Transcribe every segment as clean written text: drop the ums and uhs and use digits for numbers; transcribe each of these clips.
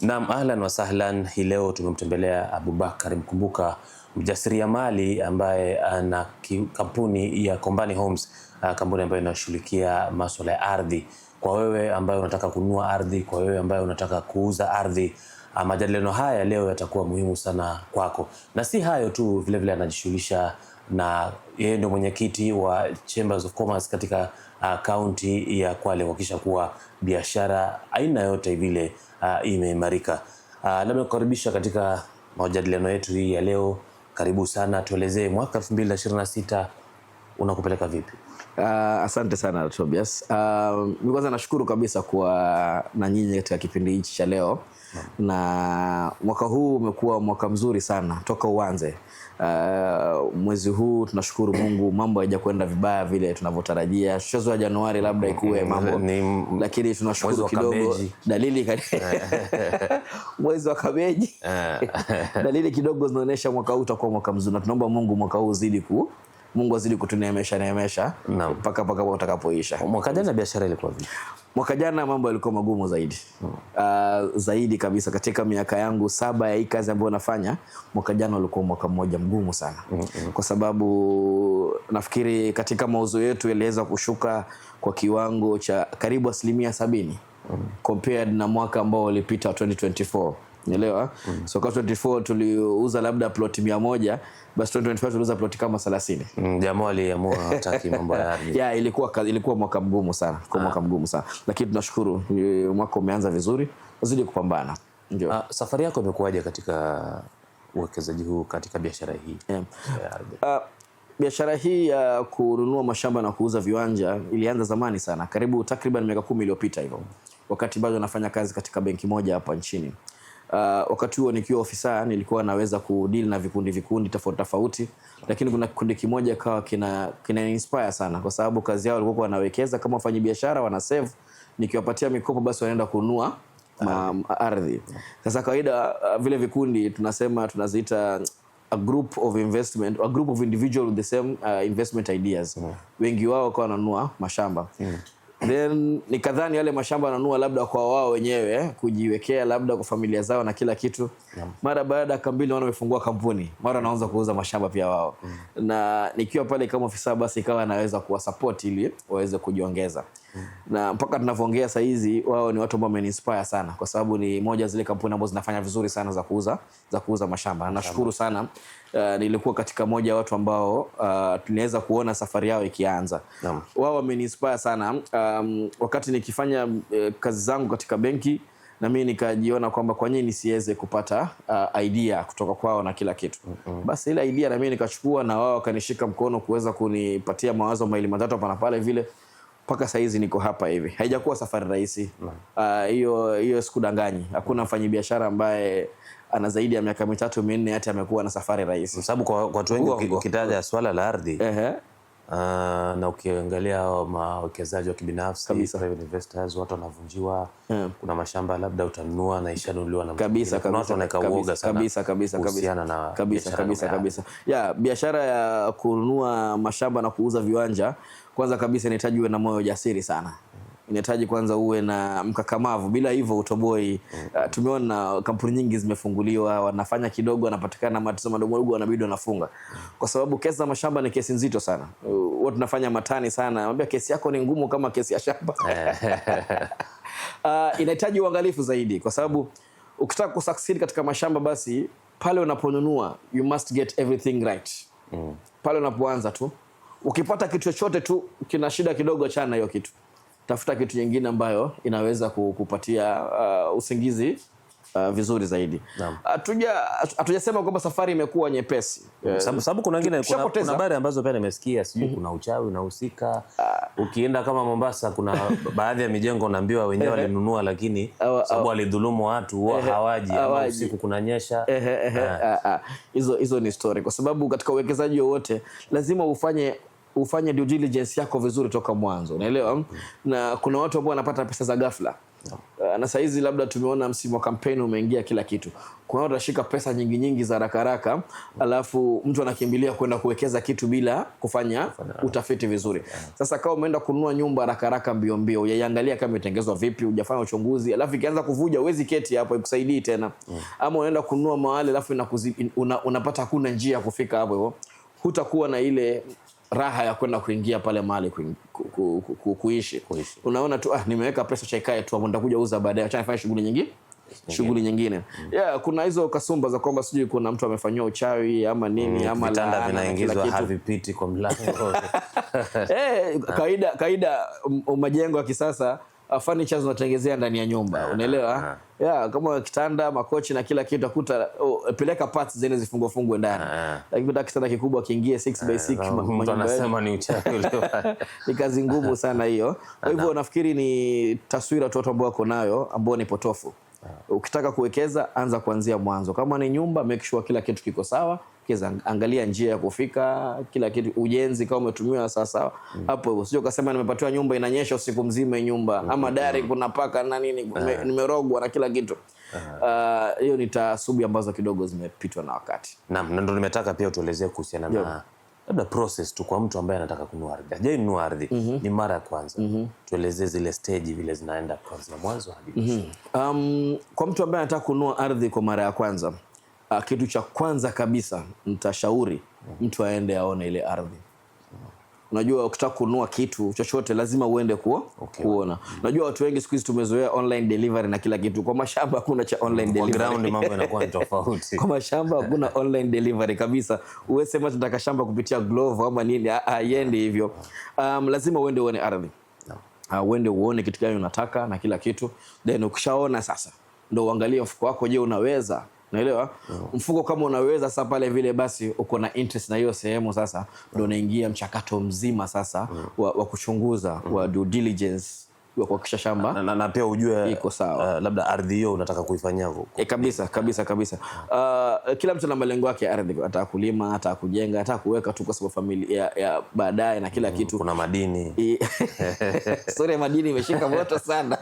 Naam, ahlan wa sahlan. Hii leo tumemtembelea Abubakar Mkumbuka, mjasiriamali ambaye ana kampuni ya Kombani Homes, kampuni ambayo inashughulikia masuala ya ardhi. Kwa wewe ambaye unataka kununua ardhi, kwa wewe ambaye unataka kuuza ardhi, majadiliano haya leo yatakuwa muhimu sana kwako. Na si hayo tu, vile vile anajishughulisha na yeye ndio mwenyekiti wa Chambers of Commerce katika kaunti ya Kwale, kuhakikisha kuwa biashara aina yote vile imeimarika. Labda kukaribisha katika majadiliano yetu hii ya leo. Karibu sana, tuelezee mwaka 2026 unakupeleka vipi? Asante sana Tobias. Kwanza nashukuru kabisa kwa na nyinyi katika kipindi hichi cha leo. Na mwaka huu umekuwa mwaka mzuri sana toka uanze. Mwezi huu tunashukuru Mungu, mambo hayajakwenda vibaya vile tunavyotarajia. Mwezi wa Januari labda ikuwe mambo, lakini tunashukuru kidogo dalili mwezi wa kabeji dalili kidogo zinaonyesha mwaka huu utakuwa mwaka mzuri, na tunaomba Mungu mwaka huu Mungu azidi kutuneemesha mpaka utakapoisha. Mwaka jana biashara ilikuwa vipi? Mwaka jana mambo yalikuwa magumu zaidi. Zaidi kabisa katika miaka yangu 7 ya hii kazi ambayo nafanya, mwaka jana ulikuwa mwaka mmoja mgumu sana. Kwa sababu nafikiri katika mauzo yetu yaliweza kushuka kwa kiwango cha karibu 70% compared na mwaka ambao ulipita 2024. Unaelewa? So kwa 2024 tuliuza labda plot 100, basi 2025 tuliuza plot kama 30. Jamaa aliamua hataki mambo ya ardhi. Yeah, ilikuwa mwaka mgumu sana, mwaka mgumu sana. Lakini tunashukuru mwaka umeanza vizuri, uzidi kupambana. Ndio. Safari yako imekuwaje katika uwekezaji huu katika biashara hii? Biashara hii ya kununua mashamba na kuuza viwanja ilianza zamani sana, takriban miaka 10 iliyopita hivyo. Wakati bado nafanya kazi katika benki moja hapa nchini. Wakati huo nikiwa ofisa nilikuwa naweza kudeal na vikundi tofauti, lakini kuna kikundi kimoja kawa kina inspire sana, kwa sababu kazi yao walikuwa wanawekeza kama wafanyabiashara, wana save, nikiwapatia mikopo basi wanaenda kununua ardhi. Sasa kawaida vile vikundi tunaziita a group of investment, a group of individuals with the same investment ideas. Wengi wao kwa wananunua mashamba. Then nikadhani yale mashamba wananunua labda kwa wao wenyewe kujiwekea labda kwa familia zao na kila kitu. Mara baada ya mbili wamefungua kampuni, mara wanaanza kuuza mashamba pia wao. Na nikiwa pale kama ofisa basi ikawa naweza kuwa support ili waweze kujiongeza. Na mpaka tunavyoongea saa hizi wao ni watu ambao wameniinspire sana, kwa sababu ni moja zile kampuni ambazo zinafanya vizuri sana za kuuza mashamba. Nashukuru sana. Nilikuwa katika moja ya watu ambao tunaweza kuona safari yao ikianza. Wao wameniinspire sana. Wakati nikifanya kazi zangu katika benki, na mimi nikajiona kwamba kwa nini nisiweze kupata idea kutoka kwao na kila kitu. Basi ile idea na mimi nikachukua, na wao wakanishika mkono kuweza kunipatia mawazo mawili matatu hapa na pale vile, mpaka saa hizi niko hapa hivi. Haijakuwa safari rahisi. Hiyo sikudanganyi. Hakuna mfanyabiashara ambaye ana zaidi ya miaka 3-4 hata amekuwa na safari rahisi. Sababu kwa watu wengi ukitaja swala la ardhi, na ukiangalia wawekezaji wa kibinafsi, private investors, watu wanavunjiwa. Kuna mashamba labda utanunua na ishanunuliwa na kabisa. Kuna watu wanaweka uoga sana kabisa. Biashara ya kununua mashamba na kuuza viwanja, kwanza kabisa inahitaji uwe na moyo jasiri sana. Inahitaji kwanza uwe na mkakamavu, bila hivyo utoboi. Tumeona kampuni nyingi zimefunguliwa, wanafanya kidogo, wanapatikana matatizo madogo wanabidi wanafunga. Kwa sababu kesi za mashamba ni kesi nzito sana. Watu tunafanya matani sana. Naambia kesi yako ni ngumu kama kesi ya shamba. Inahitaji uangalifu zaidi, kwa sababu ukitaka kusucceed katika mashamba basi pale unaponunua you must get everything right. Pale unapoanza tu, ukipata kitu chochote tu kina shida kidogo, achana hiyo kitu. Tafuta kitu nyingine ambayo inaweza kukupatia usingizi vizuri zaidi. Hatujasema kwamba safari imekuwa nyepesi. Sababu kuna wengine, kuna habari ambazo pia nimesikia, sijui kuna uchawi unahusika. Ukienda kama Mombasa, kuna baadhi ya mijengo naambiwa wenyewe walinunua, lakini sababu walidhulumu watu hawaji, ama usiku kunanyesha. Hizo ni story, kwa sababu katika uwekezaji wowote lazima ufanye due diligence yako vizuri toka mwanzo, unaelewa? Na kuna watu ambao wanapata pesa za ghafla. Na saa hizi labda tumeona msimu wa kampeni umeingia, kila kitu. Kwa hiyo utashika pesa nyingi za haraka, alafu mtu anakimbilia kwenda kuwekeza kitu bila kufanya utafiti vizuri. Sasa kama umeenda kununua nyumba haraka mbio, uyaiangalia kama imetengezwa vipi, hujafanya uchunguzi, alafu ikianza kuvuja uwezi keti hapo ikusaidii tena. Ama unaenda kununua mahali alafu unapata hakuna njia kufika hapo hivyo, hutakuwa na ile raha ya kwenda kuingia pale mahali kuishi. Unaona tu nimeweka pesa chaikae tu hapo, nitakuja uza baadaye, acha nifanye shughuli nyingine. Kuna hizo kasumba za kwamba sijui kuna mtu amefanywa uchawi ama nini, ama vitanda vinaingizwa havipiti kwa mlango. Kaida majengo ya kisasa furniture zinatengezea ndani ya nyumba, unaelewa? Kama kitanda, makochi na kila kitu akuta peleka parts zile zifungwe ndani. Lakini kitanda kitanda kikubwa kiingie 6x6, mtu anasema ni uchawi ule. Ni kazi ngumu sana hiyo. Kwa hivyo nafikiri ni taswira tu watu ambao wako nayo ambao ni potofu. Ukitaka kuwekeza anza kuanzia mwanzo. Kama ni nyumba, make sure kila kitu kiko sawa. Kwanza angalia njia ya kufika, kila kitu, ujenzi kama umetumiwa sawa. Hapo usije ukasema nimepatiwa nyumba inanyesha usiku mzima nyumba, ama dari kuna paka na nini, nimerogwa na kila kitu. Hiyo ni taasubi ambazo kidogo zimepitwa na wakati. Naam, ndio nimetaka pia utuelezee kuhusiana na labda process tu kwa mtu ambaye anataka kununua ardhi. Hajawahi nunua ardhi, ni mara ya kwanza. Tuelezee zile stage vile zinaenda kuanzia mwanzo hadi mwisho. Kwa mtu ambaye anataka kununua ardhi kwa mara ya kwanza, kitu cha kwanza kabisa nitashauri mtu aende aone ile ardhi. Unajua ukitaka kununua kitu chochote lazima uende kuona. Unajua watu wengi siku hizi tumezoea online delivery na kila kitu. Kwa mashamba hakuna cha online delivery. Kwa ground mambo yanakuwa tofauti. Kwa mashamba hakuna online delivery kabisa. Uwe sema tunataka shamba kupitia Glovo ama nini, iende hivyo. Lazima uende uone ardhi. Uende uone kitu gani unataka na kila kitu. Then ukishaona sasa ndio uangalie mfuko wako, je, unaweza? Unaelewa? Mfuko kama unaweza sasa pale vile basi uko na interest na hiyo sehemu, sasa ndio unaingia mchakato mzima sasa wa kuchunguza, wa due diligence, wa kuhakikisha shamba na pia ujue iko sawa. Labda ardhi hiyo unataka kuifanyia kabisa. Kila mtu ana malengo yake ya ardhi, ataka kulima, ataka kujenga, ataka kuweka tu kwa sababu familia ya baadaye na kila kitu. Kuna madini. Historia ya madini imeshika moto sana.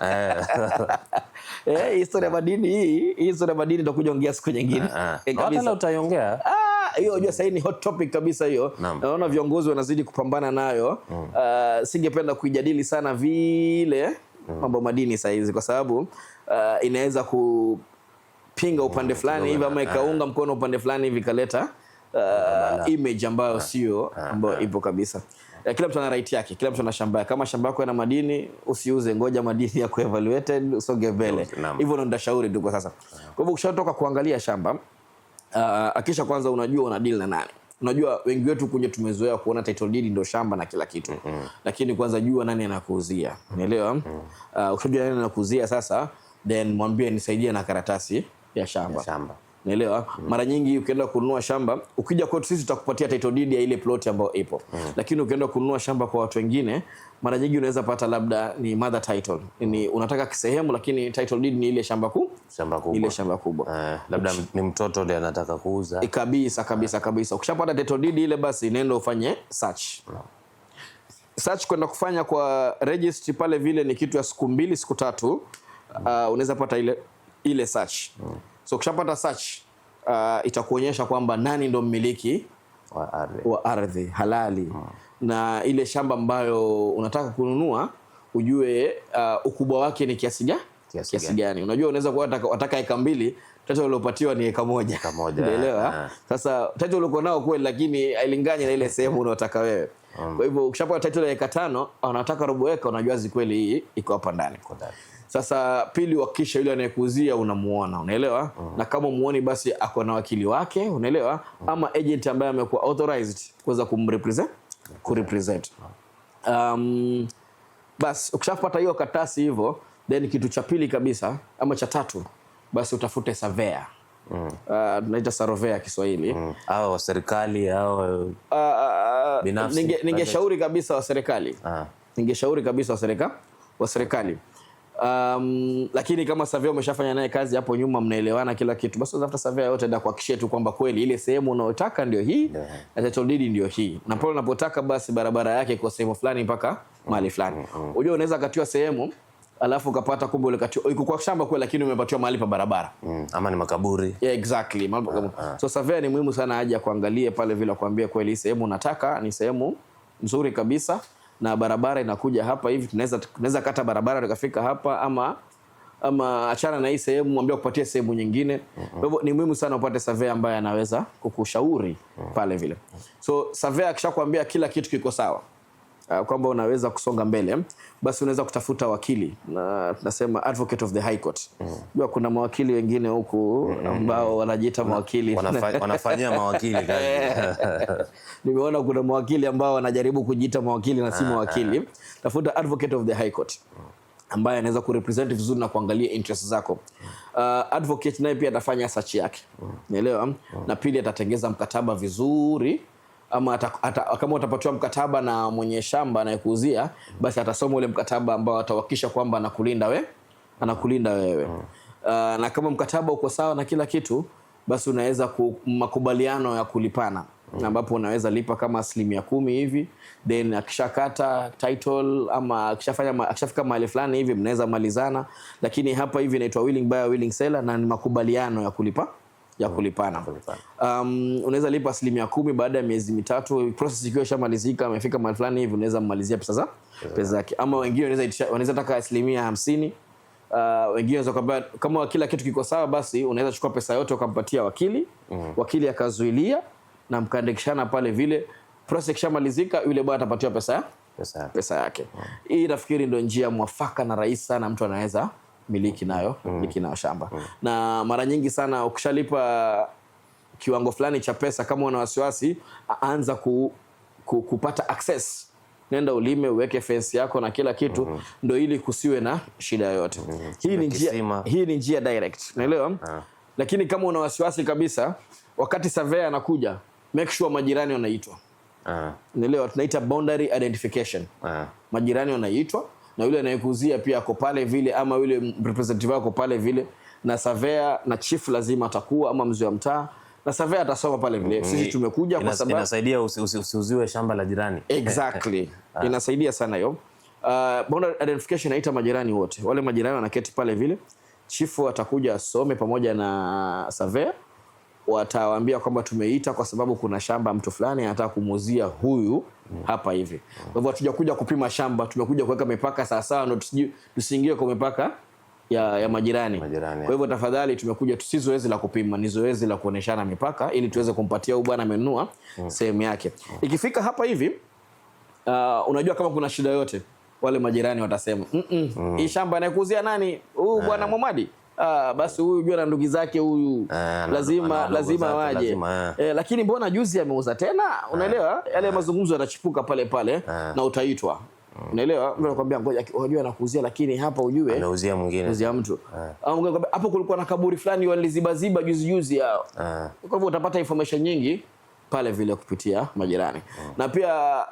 Historia ya madini tutakuja ongea siku nyingine. Kabisa utaiongea. Hiyo unajua sasa ni hot topic kabisa hiyo. Naona viongozi wanazidi kupambana nayo. Singependa kuijadili sana vile mambo madini sasa hizi, kwa sababu inaweza kupinga upande fulani hivi ama ikaunga mkono upande fulani hivi, kaleta image ambayo sio ambayo ipo kabisa. Kila mtu ana right yake, kila mtu ana shamba yake. Kama shamba yako yana madini, usiuze, ngoja madini yako evaluated, usonge mbele. Hivyo ndo ndashauri tu kwa sasa. Kwa hivyo ukishatoka kuangalia shamba, akisha kwanza unajua una deal na nani. Unajua wengi wetu kwenye tumezoea kuona title deed ndio shamba na kila kitu. Lakini kwanza jua nani anakuuzia. Unaelewa? Ukijua nani anakuuzia sasa, then mwambie nisaidie na karatasi ya shamba. Unaelewa? Mara nyingi ukienda kununua shamba, ukija kwetu sisi tutakupatia title deed ya ile plot ambayo ipo. Lakini ukienda kununua shamba kwa watu wengine, mara nyingi unaweza pata labda ni mother title. Ni unataka kisehemu lakini title deed ni ile shamba kubwa. Ile shamba kubwa. Labda ni mtoto ndiye anataka kuuza. Kabisa. Ukishapata title deed ile, basi nenda ufanye search. Search kwenda kufanya kwa registry pale vile ni kitu ya siku 2 siku 3. Unaweza pata ile search. So ukishapata search itakuonyesha kwamba nani ndo mmiliki wa ardhi halali. Na ile shamba ambayo unataka kununua ujue ukubwa wake ni kiasi gani. Unajua unaweza kuwa wataka eka 2, title uliopatiwa ni eka 1. Unaelewa? Sasa title uliko nao kweli, lakini hailingani na ile sehemu unayotaka wewe. Kwa hivyo ukishapata title ya eka 5, unataka robo eka, unajua kweli hii iko hapa ndani. Sasa pili, hakikisha yule anayekuuzia unamuona, unaelewa? Na kama muone basi ako na wakili wake, unaelewa? Ama agent ambaye amekuwa authorized kuweza kurepresent. Basi ukishapata hiyo katasi hivyo, then kitu cha pili kabisa ama cha tatu, basi utafute surveyor. Tunaita surveyor Kiswahili. Au serikali au binafsi. Ningeshauri kabisa wa serikali. Wa serikali. Lakini kama surveyor umeshafanya naye kazi hapo nyuma, mnaelewana kila kitu, basi unatafuta surveyor yote ndio kuhakikishia tu kwamba kweli ile sehemu unayotaka ndio hii na title deed ndio hii. Na pale unapotaka basi barabara yake kwa sehemu fulani mpaka mahali fulani. Unajua unaweza katiwa sehemu alafu ukapata kumbe ule iko kwa shamba kwa, lakini umepatiwa mahali pa barabara. Ama ni makaburi. Yeah, exactly. So surveyor ni muhimu sana aje kuangalia pale vile, kuambia kweli sehemu unataka ni sehemu nzuri kabisa na barabara inakuja hapa hivi, tunaweza kata barabara tukafika hapa, ama achana na hii sehemu, mwambie kupatia sehemu nyingine. Kwa hivyo ni muhimu sana upate surveyor ambaye anaweza kukushauri pale vile. So surveyor akishakwambia kila kitu kiko sawa, kwamba unaweza kusonga mbele, basi unaweza kutafuta wakili, na tunasema advocate of the high court. Kuna mawakili wengine huku ambao wanajiita mawakili, wanafanyia mawakili kazi. Nimeona kuna mawakili ambao wanajaribu kujiita mawakili na si mawakili. Tafuta advocate of the high court ambaye anaweza kurepresent vizuri na kuangalia interest zako. Advocate naye pia atafanya search yake, unaelewa, na pili atatengeza mkataba vizuri, ama kama utapatiwa mkataba na mwenye shamba anayekuuzia, basi atasoma ule mkataba ambao atahakikisha kwamba anakulinda wewe. Na kama mkataba uko sawa na kila kitu, basi unaweza makubaliano ya kulipana, ambapo unaweza lipa kama 10% hivi, then akishakata title ama akishafika mahali fulani hivi mnaweza malizana. Lakini hapa hivi inaitwa willing buyer willing seller, na ni makubaliano ya kulipana. Unaweza lipa 10%, baada ya miezi 3 process ikiwa ishamalizika, amefika mahali fulani hivi, unaweza mmalizia pesa zake. Ama wengine wanaweza taka 50%. Wengine wanaweza kwamba kama kila kitu kiko sawa, basi unaweza chukua pesa yote ukampatia wakili, wakili akazuilia na mkaandikishana pale vile. Process ikishamalizika, yule bwana atapatiwa pesa yake. Hii nafikiri ndio njia mwafaka na rahisi sana mtu anaweza miliki nayo shamba. Na mara nyingi sana ukishalipa kiwango fulani cha pesa, kama una wasiwasi, anza kupata access. Nenda ulime, uweke fence yako na kila kitu, ndio ili kusiwe na shida yoyote. Hii ni njia direct, unaelewa? Lakini kama una wasiwasi kabisa, wakati surveyor anakuja, make sure majirani wanaitwa. Unaelewa, tunaita boundary identification. Majirani wanaitwa, na yule anayekuuzia pia ako pale vile, ama yule representative wako pale vile, na surveyor na chief lazima atakuwa, ama mzee wa mtaa, na surveyor atasoma pale vile. Sisi tumekuja kwa sababu inasaidia usiuziwe shamba la jirani. Exactly. Inasaidia sana hiyo. Boundary identification inaita majirani wote. Wale majirani wanaketi pale vile. Chief atakuja asome pamoja na surveyor. Watawaambia kwamba tumeita kwa sababu kuna shamba mtu fulani anataka kumuuzia huyu hapa hivi. Kwa hivyo hatujakuja kupima shamba, tumekuja kuweka mipaka sawa ndio tusiingie kwa mipaka ya majirani. Kwa hivyo tafadhali, tumekuja si zoezi la kupima, ni zoezi la kuoneshana mipaka ili tuweze kumpatia huyu bwana amenunua sehemu yake. Ikifika hapa hivi, unajua kama kuna shida yote, wale majirani watasema hii shamba anayekuuzia nani? Huyu bwana Mohamed. Basi huyu jua na ndugu zake huyu lazima waje. Lakini mbona juzi ameuza tena? Unaelewa? Yale mazungumzo yanachipuka pale na utaitwa. Unaelewa? Mimi nakwambia ngoja, unajua anakuuzia, lakini hapa ujue anauzia mwingine, anauzia mtu. Ngoja hapo kulikuwa na kaburi fulani walizibaziba juzi hao. Kwa hivyo utapata information nyingi pale vile kupitia majirani. Na pia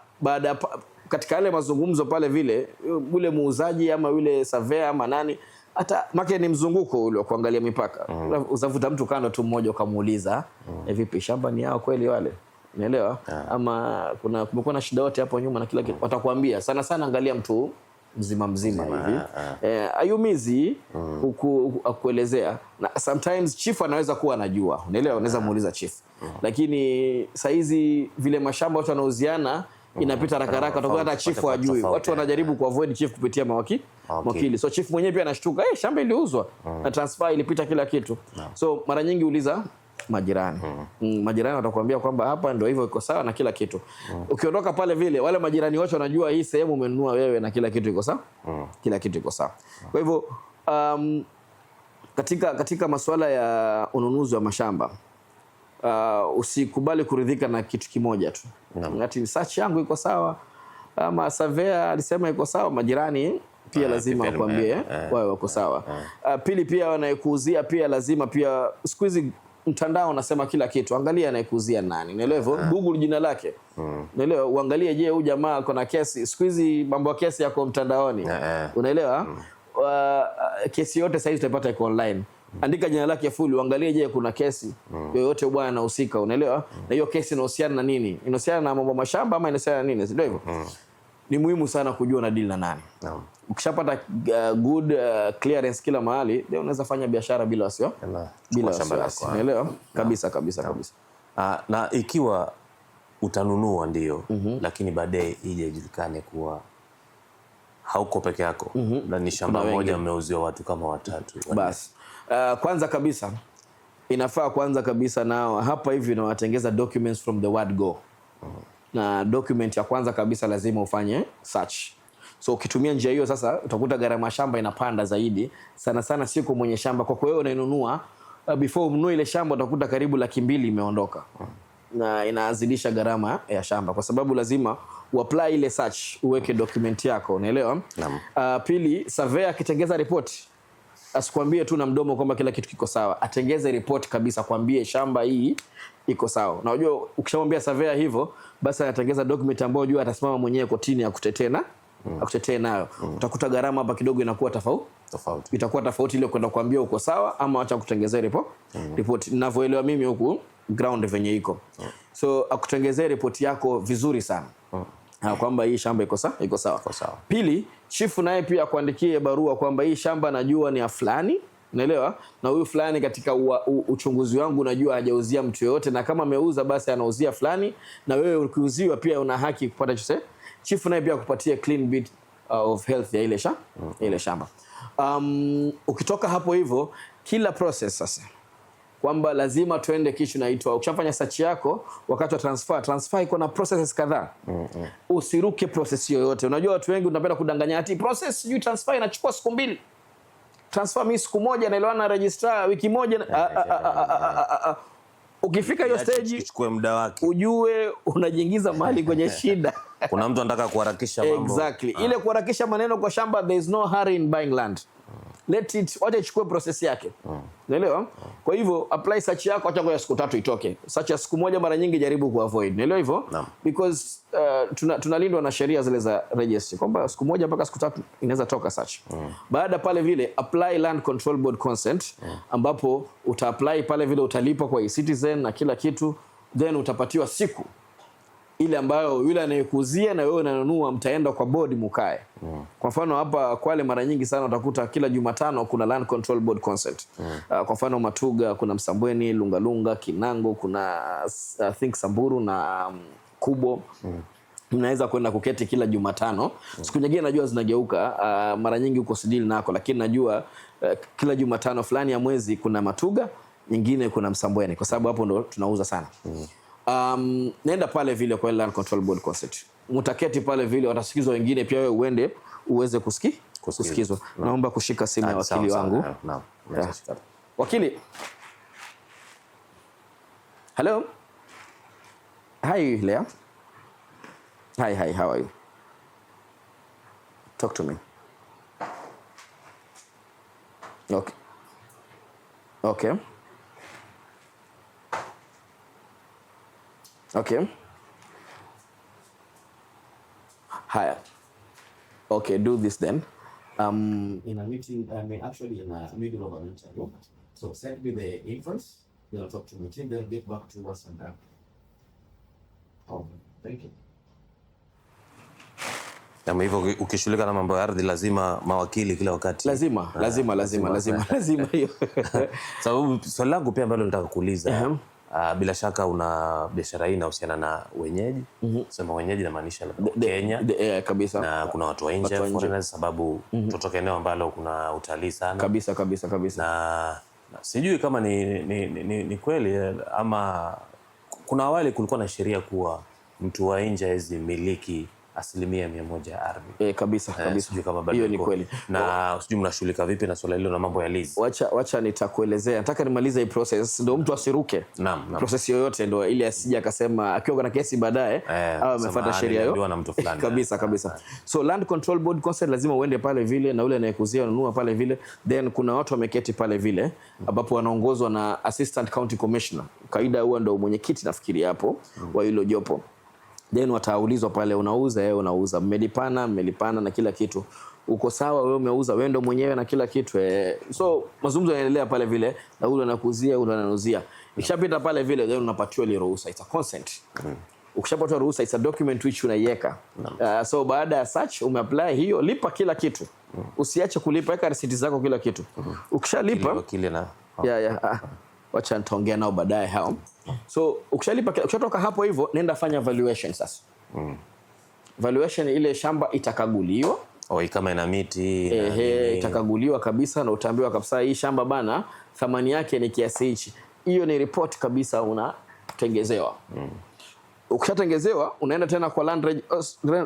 katika yale mazungumzo pale vile, yule muuzaji ama yule surveyor ama nani, hata make ni mzunguko ule wa kuangalia mipaka. Usafuta mtu kando tu mmoja ukamuuliza, vipi shamba ni yao kweli wale? Unaelewa? Ama kumekuwa na shida yote hapo nyuma na kila kitu. Watakwambia sana angalia mtu mzima hivi. Ayumizi kuelezea. Na sometimes chief anaweza kuwa anajua. Unaelewa? Unaweza muuliza chief. Lakini saizi vile mashamba watu wanauziana, inapita haraka utakuwa hata chief hajui. Watu wanajaribu kuavoid chief kupitia mawakili. So chief mwenyewe pia anashtuka, shamba iliuzwa na transfer ilipita kila kitu. So mara nyingi uliza majirani. Majirani watakwambia kwamba hapa ndio hivyo iko sawa na kila kitu. Ukiondoka pale vile, wale majirani wote wanajua hii sehemu umenunua wewe na kila kitu iko sawa. Kila kitu iko sawa. Kwa hivyo katika masuala ya ununuzi wa mashamba, usikubali kuridhika na kitu kimoja tu. Ati search yangu iko sawa, ama surveyor alisema iko sawa, majirani pia lazima wakwambie wao wako sawa. Pili, pia wanayekuuzia pia lazima pia, siku hizi mtandao unasema kila kitu, angalia anayekuuzia nani. Unaelewa? Google jina lake. Unaelewa? Uangalie, je, huyu jamaa ako na kesi? Siku hizi mambo ya kesi yako mtandaoni. Unaelewa? Kesi yote sasa hivi utapata iko online. Andika jina lake full, uangalie, je, kuna kesi yoyote bwana anahusika. Unaelewa? Na hiyo kesi inahusiana na nini? Inahusiana na mambo mashamba ama inahusiana na nini? Ndio hivyo. ni muhimu sana kujua na deal na nani. Naam. Ukishapata good clearance kila mahali, ndio unaweza fanya biashara bila wasio. Bila wasiwasi. Unaelewa? Kabisa. Na ikiwa utanunua ndio, lakini baadaye ije ijulikane kuwa hauko peke yako, na ni shamba moja mmeuziwa watu kama watatu. Basi kwanza kabisa inafaa nao hapa hivi na watengeza documents from the word go. Na document ya kwanza kabisa lazima ufanye search. So ukitumia njia hiyo sasa utakuta gharama shamba inapanda zaidi. Sana siku mwenye shamba kwa wewe unainunua, before ununue ile shamba utakuta karibu 200,000 imeondoka. Na inazidisha gharama ya shamba kwa sababu lazima uapply ile search, uweke document yako, unaelewa? Pili, surveyor akitengeza report asikwambie tu na mdomo kwamba kila kitu kiko sawa, atengeze report kabisa, kwambie shamba hii iko sawa. Na unajua ukishamwambia surveyor hivyo, basi anatengeza document ambayo unajua atasimama mwenyewe kotini akutetee nayo. Utakuta gharama hapa kidogo inakuwa tofauti. Itakuwa tofauti ile kwenda kuambia uko sawa ama acha kutengezea report. Ninavyoelewa mimi huku ground venye iko. So akutengezea report yako vizuri sana. Kwamba hii shamba iko sawa. Pili, chifu naye pia kuandikie barua kwamba hii shamba najua ni ya fulani, unaelewa? Na huyu fulani katika uchunguzi wangu najua hajauzia mtu yoyote, na kama ameuza basi anauzia fulani, na wewe ukiuziwa pia una haki kupata chochote. Chifu naye pia kupatia clean bit of health ya ile shamba. Ukitoka hapo hivyo, kila process sasa kwamba lazima tuende kisha naitwa. Ukishafanya search yako wakati wa transfer iko na processes kadhaa. Usiruke process yoyote. Unajua watu wengi unapenda kudanganya ati process sijui transfer inachukua siku 2. Transfer mimi siku moja naelewana na registrar wiki moja. Ukifika hiyo stage ichukue muda wake. Ujue unajiingiza mahali kwenye shida. Kuna mtu anataka kuharakisha mambo. Exactly. Ile kuharakisha maneno kwa shamba, there is no hurry in buying land. Let it, wacha ichukue process yake. Unaelewa? Kwa hivyo apply search yako, acha ngoja siku 3 itoke. Search ya siku moja mara nyingi jaribu kuavoid. Unaelewa hivyo? Because tunalindwa na sheria zile za registry kwamba siku moja mpaka siku 3 inaweza toka search. Baada pale vile apply land control board consent, ambapo utaapply pale vile utalipa kwa e-Citizen na kila kitu, then utapatiwa siku ile ambayo yule anayekuzia na wewe unanunua mtaenda kwa board mukae. Kwa mfano hapa Kwale mara nyingi sana utakuta kila Jumatano kuna land control board consent. Kwa mfano Matuga kuna Msambweni, Lungalunga, Kinango, kuna think Samburu na Kubo. Mnaweza kwenda kuketi kila Jumatano. Siku nyingine najua zinageuka, mara nyingi uko sidili nako, lakini najua kila Jumatano fulani ya mwezi kuna Matuga, nyingine kuna Msambweni kwa sababu hapo ndo tunauza sana. Nenda pale vile kwa land control board consent. Mutaketi pale vile, watasikizwa wengine pia, wewe uende uweze kusikizwa. Naomba kushika simu ya wakili wangu. Naam. Wakili. Hello. Hi Lea. Hi, how are you? Talk to me. Okay. Hi. Okay, do this then. In a meeting, actually in a middle of an interview. So send me the invoice. They'll talk to me. They'll get back to us and that. Thank you. Kama hivyo ukishughulika na mambo ya ardhi lazima mawakili kila wakati. Lazima hiyo. Sababu swali langu pia ambalo nataka kuuliza, bila shaka una biashara hii inahusiana na wenyeji. Sema wenyeji inamaanisha Kenya. Kabisa. Na kuna watu wa nje foreigners, sababu tutoka eneo ambalo kuna utalii sana. Kabisa. Na sijui kama ni kweli ama kuna awali kulikuwa na sheria kuwa mtu wa nje hawezi miliki 100% ya ardhi. Kabisa. Sijui kama bado hiyo ni kweli. Na sijui mnashughulika vipi na swala hilo na mambo ya lease. Wacha nitakuelezea. Nataka nimalize hii process ndio mtu asiruke. Naam. Process yoyote ndio ili asije akasema akiwa na kesi baadaye au amefuata sheria hiyo na mtu fulani. Kabisa. So land control board consent lazima uende pale vile, na ule anayekuzia ununua pale vile. Then kuna watu wameketi pale vile ambapo wanaongozwa na assistant county commissioner. Kaida huwa ndio mwenyekiti nafikiri hapo wa hilo jopo. Then wataulizwa pale, unauza, mmelipana na kila kitu. Uko sawa, wewe umeuza, wewe ndio mwenyewe na kila kitu. So mazungumzo yanaendelea pale vile, na ule anakuzia, ule anauzia. Ikishapita pale vile, then unapatiwa ile ruhusa, it's a consent. Ukishapata ruhusa, it's a document which unaiweka. So baada ya search umeapply hiyo, lipa kila kitu. Usiache kulipa, weka receipt zako kila kitu. Ukishalipa wacha nitaongea nao baadaye hao. So ukishalipa, ukishatoka hapo hivyo, nenda fanya valuation sasa. Valuation, ile shamba itakaguliwa. Kama ina miti itakaguliwa kabisa na utaambiwa kabisa hii shamba bana thamani yake ni kiasi hichi. Hiyo ni report kabisa unatengezewa. Ukishatengezewa unaenda tena kwa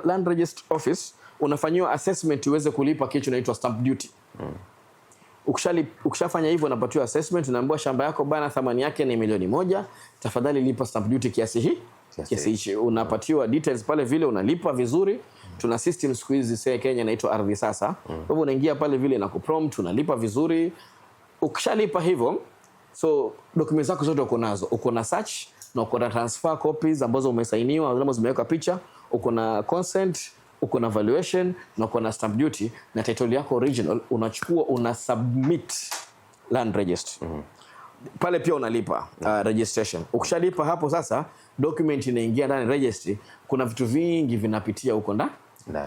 land register office, unafanyiwa assessment uweze kulipa kitu inaitwa stamp duty. Ukishafanya hivyo unapatiwa assessment, unaambiwa shamba yako bana thamani yake ni 1,000,000, tafadhali lipa stamp duty kiasi hichi. Unapatiwa details pale vile, unalipa vizuri. Tuna system siku hizi sasa Kenya inaitwa Ardhi Sasa. Kwa hivyo unaingia pale vile na kuprompt, unalipa vizuri. Ukishalipa hivyo, so documents zako zote uko nazo. Uko na search na uko na transfer copies ambazo umesainiwa, ambazo zimeweka picha, uko na consent, uko na valuation na uko na stamp duty na title yako original. Unachukua una submit land register. Pale pia unalipa registration. Ukishalipa hapo sasa, document inaingia ndani registry. Kuna vitu vingi vinapitia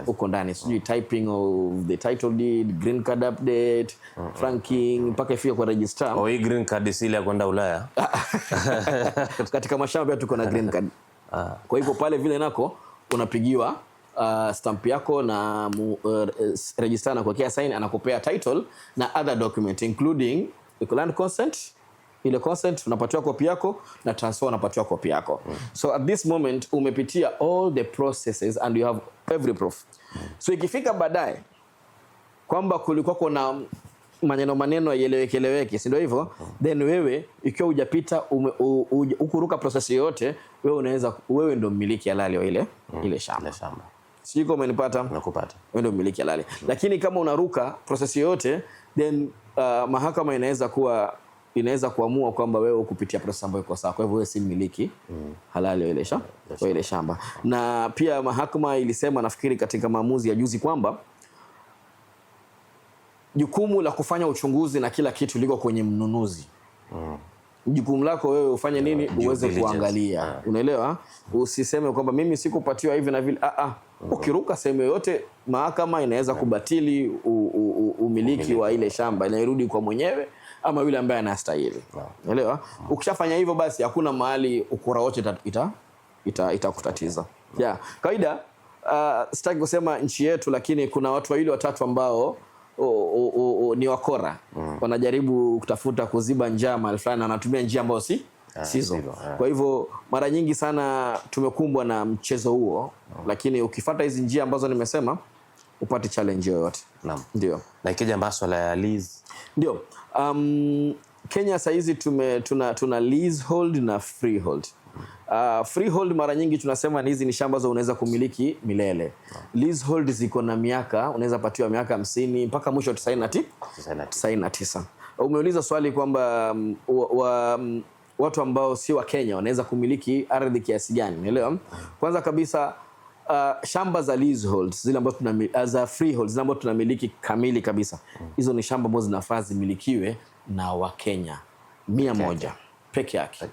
huko ndani. Sijui typing of the title deed, green card update, franking, mpaka ifike kwa register. Hii green card si ile ya kwenda Ulaya. Katika mashamba pia tuko na green card. Kwa hivyo pale vile nako unapigiwa stamp yako na register na kuwekea sign, anakupea title na other document including land consent. Ile consent unapatiwa kopi yako na transfer unapatiwa kopi yako. So at this moment umepitia all the processes and you have every proof. So ikifika baadaye kwamba kulikuwa kuna maneno yeleweke, si ndio hivyo? Then wewe ikiwa hujapita ukuruka process yote, wewe ndio mmiliki halali wa ile shamba. Siko umenipata? Nakupata. Wewe ndio mmiliki halali. Lakini kama unaruka process yote, then mahakama inaweza kuamua kwamba wewe kupitia process ambayo iko sawa. Kwa hivyo wewe si mmiliki halali wa ile shamba. Na pia mahakama ilisema, nafikiri katika maamuzi ya juzi, kwamba jukumu la kufanya uchunguzi na kila kitu liko kwenye mnunuzi. Jukumu lako wewe ufanye nini? Uweze kuangalia. Unaelewa? Usiseme kwamba mimi sikupatiwa hivi na vile. Ukiruka sehemu yote, mahakama inaweza kubatili umiliki wa ile shamba, inarudi kwa mwenyewe ama yule ambaye anastahili. Unaelewa? Ukishafanya hivyo, basi hakuna mahali ukora wote itakutatiza. Kawaida sitaki kusema nchi yetu, lakini kuna watu wawili watatu ambao ni wakora. Wanajaribu kutafuta kuziba njaa mahali fulani, wanatumia njia ambayo sizo. Kwa hivyo mara nyingi sana tumekumbwa na mchezo huo, lakini ukifuata hizi njia ambazo nimesema upate challenge yoyote. Ndio. Na ikija masuala ya lease. Ndio. Kenya sasa hizi tuna leasehold na freehold. Freehold mara nyingi tunasema hizi ni shamba za unaweza kumiliki milele. Leasehold ziko na miaka, unaweza patiwa miaka 50 mpaka mwisho 99. Umeuliza swali kwamba watu ambao si wa Kenya wanaweza kumiliki ardhi kiasi gani? Unaelewa? Kwanza kabisa shamba za leasehold zile ambazo za freehold zile ambazo tunamiliki kamili kabisa. Hizo ni shamba ambazo zinafaa zimilikiwe na wa Kenya 100 peke yake.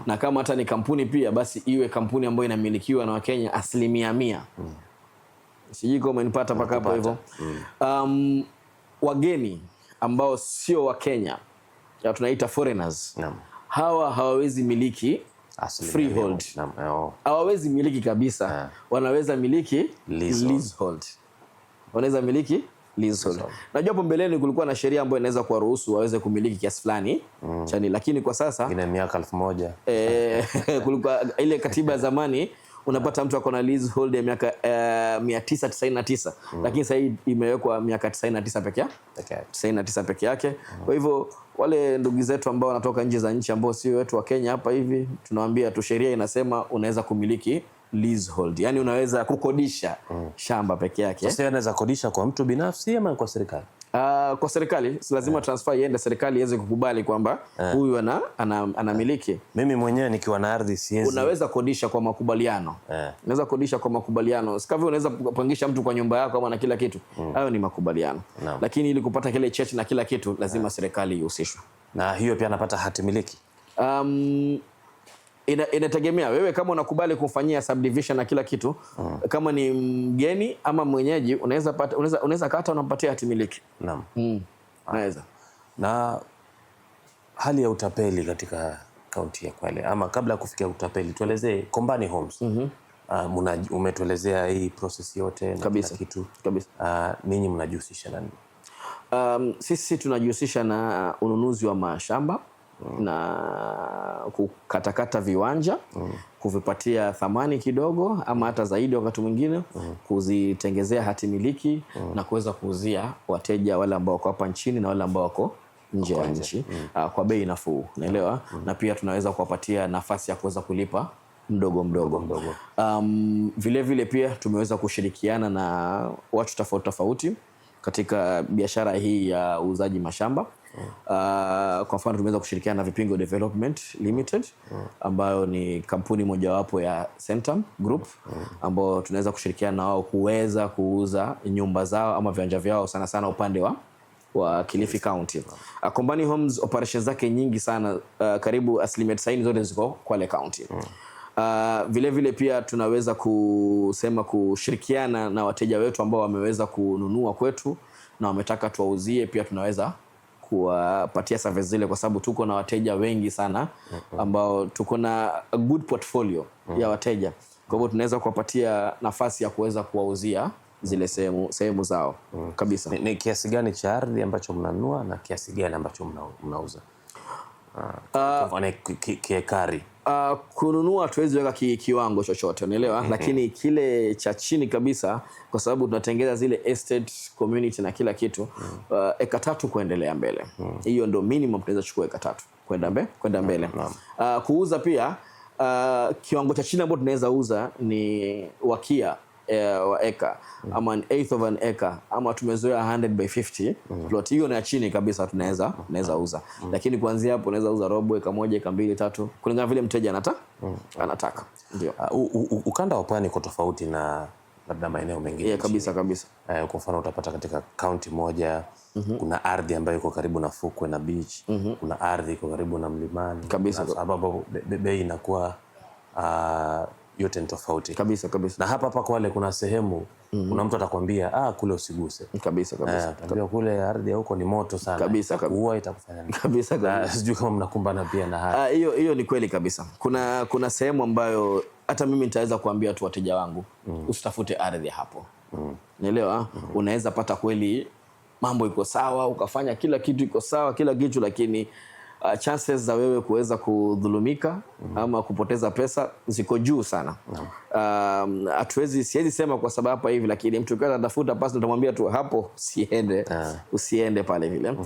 Na kama hata ni kampuni pia, basi iwe kampuni ambayo inamilikiwa na wa Kenya 100%. Sijui kama umenipata paka hapo hivyo. Wageni ambao sio wa Kenya, tunaita foreigners. Hawa hawawezi miliki freehold. Hawawezi miliki kabisa. Wanaweza miliki leasehold. Wanaweza miliki leasehold. Najua hapo mbeleni kulikuwa na sheria ambayo inaweza kuwaruhusu waweze kumiliki kiasi fulani chani, lakini kwa sasa ina miaka 1000. Kulikuwa ile katiba ya zamani, unapata mtu akona leasehold ya miaka 999, lakini sasa imewekwa miaka 99 peke yake. 99 peke yake. Kwa hivyo wale ndugu zetu ambao wanatoka nje za nchi ambao sio wetu wa Kenya hapa hivi, tunawaambia tu sheria inasema unaweza kumiliki leasehold. Yaani unaweza kukodisha shamba peke yake. Sasa unaweza kodisha kwa mtu binafsi ama kwa serikali? Kwa serikali, si lazima transfer iende, serikali iweze kukubali kwamba huyu anamiliki. Mimi mwenyewe nikiwa na ardhi siwezi. Unaweza kodisha kwa makubaliano. Unaweza kodisha kwa makubaliano. Sikavyo unaweza kupangisha mtu kwa nyumba yako ama na kila kitu. Hayo ni makubaliano. Lakini ili kupata kile cheti na kila kitu lazima serikali ihusishwe. Na hiyo pia anapata hati miliki. Inategemea wewe kama unakubali kufanyia subdivision na kila kitu. Kama ni mgeni ama mwenyeji unaweza kata unampatia hati miliki. Naam. Naweza. Na hali ya utapeli katika kaunti ya Kwale, ama kabla ya kufikia utapeli tuelezee Kombani Homes. Umetuelezea hii process yote na kila kitu. Kabisa. Ninyi mnajihusisha na nini? Sisi tunajihusisha na ununuzi wa mashamba na kukatakata viwanja, kuvipatia thamani kidogo ama hata zaidi wakati mwingine, kuzitengezea hati miliki na kuweza kuuzia wateja wale ambao wako hapa nchini na wale ambao wako nje ya nchi kwa bei nafuu, unaelewa? Na pia tunaweza kuwapatia nafasi ya kuweza kulipa mdogo. Vile vile pia tumeweza kushirikiana na watu tofauti katika biashara hii ya uuzaji mashamba. Kwa mfano tumeweza kushirikiana na Vipingo Development Limited ambayo ni kampuni mojawapo ya Centum Group, ambao tunaweza kushirikiana na wao kuweza kuuza nyumba zao ama viwanja vyao sana upande wa Kilifi County. Kombani Homes operations zake nyingi sana, karibu 90% zote ziko Kwale County. Vile vile pia tunaweza kushirikiana na wateja wetu ambao wameweza kununua kwetu na wametaka tuwauzie, pia tunaweza kuwapatia service zile, kwa sababu tuko na wateja wengi sana ambao tuko na a good portfolio ya wateja. Kwa hivyo tunaweza kuwapatia nafasi ya kuweza kuwauzia zile sehemu zao kabisa. Ni kiasi gani cha ardhi ambacho mnanunua na kiasi gani ambacho mnauza? Kiekari. Kununua tuwezi weka kiwango chochote, unaelewa? Lakini kile cha chini kabisa, kwa sababu tunatengeza zile estate community na kila kitu, eka 3 kuendelea mbele. Hiyo ndio minimum tunaweza chukua, eka 3 kwenda mbele. Kuuza pia kiwango cha chini ambacho tunaweza uza ni wakia wa eka ama an eighth of an acre, ama tumezoea 100 by 50 plot. Hiyo ni ya chini kabisa tunaweza uza. Lakini kuanzia hapo unaweza uza robo, eka 1, eka 2, 3 kulingana vile mteja anataka. Ndio. Ukanda wa Pwani uko tofauti na labda maeneo mengine. Kabisa. Kwa mfano utapata katika kaunti moja kuna ardhi ambayo iko karibu na fukwe na beach, kuna ardhi iko karibu na mlimani kabisa, sababu bei inakuwa yote ni tofauti kabisa. Na hapa Kwale kuna sehemu kuna mtu atakwambia kule usiguse kabisa. Atakwambia kule ardhi ya huko ni moto sana kabisa. Kuua itakufanya nini? Kabisa. Sijui kama mnakumbana pia na haya. Hiyo ni kweli kabisa. Kuna sehemu ambayo hata mimi nitaweza kuambia tu wateja wangu usitafute ardhi hapo. Unaelewa? Unaweza pata kweli mambo iko sawa, ukafanya kila kitu iko sawa, kila kitu, lakini chances za wewe kuweza kudhulumika ama kupoteza pesa ziko juu sana. Siwezi sema kwa sababu hapa hivi, lakini mtu kwa anatafuta pasi nitamwambia tu hapo usiende pale vile.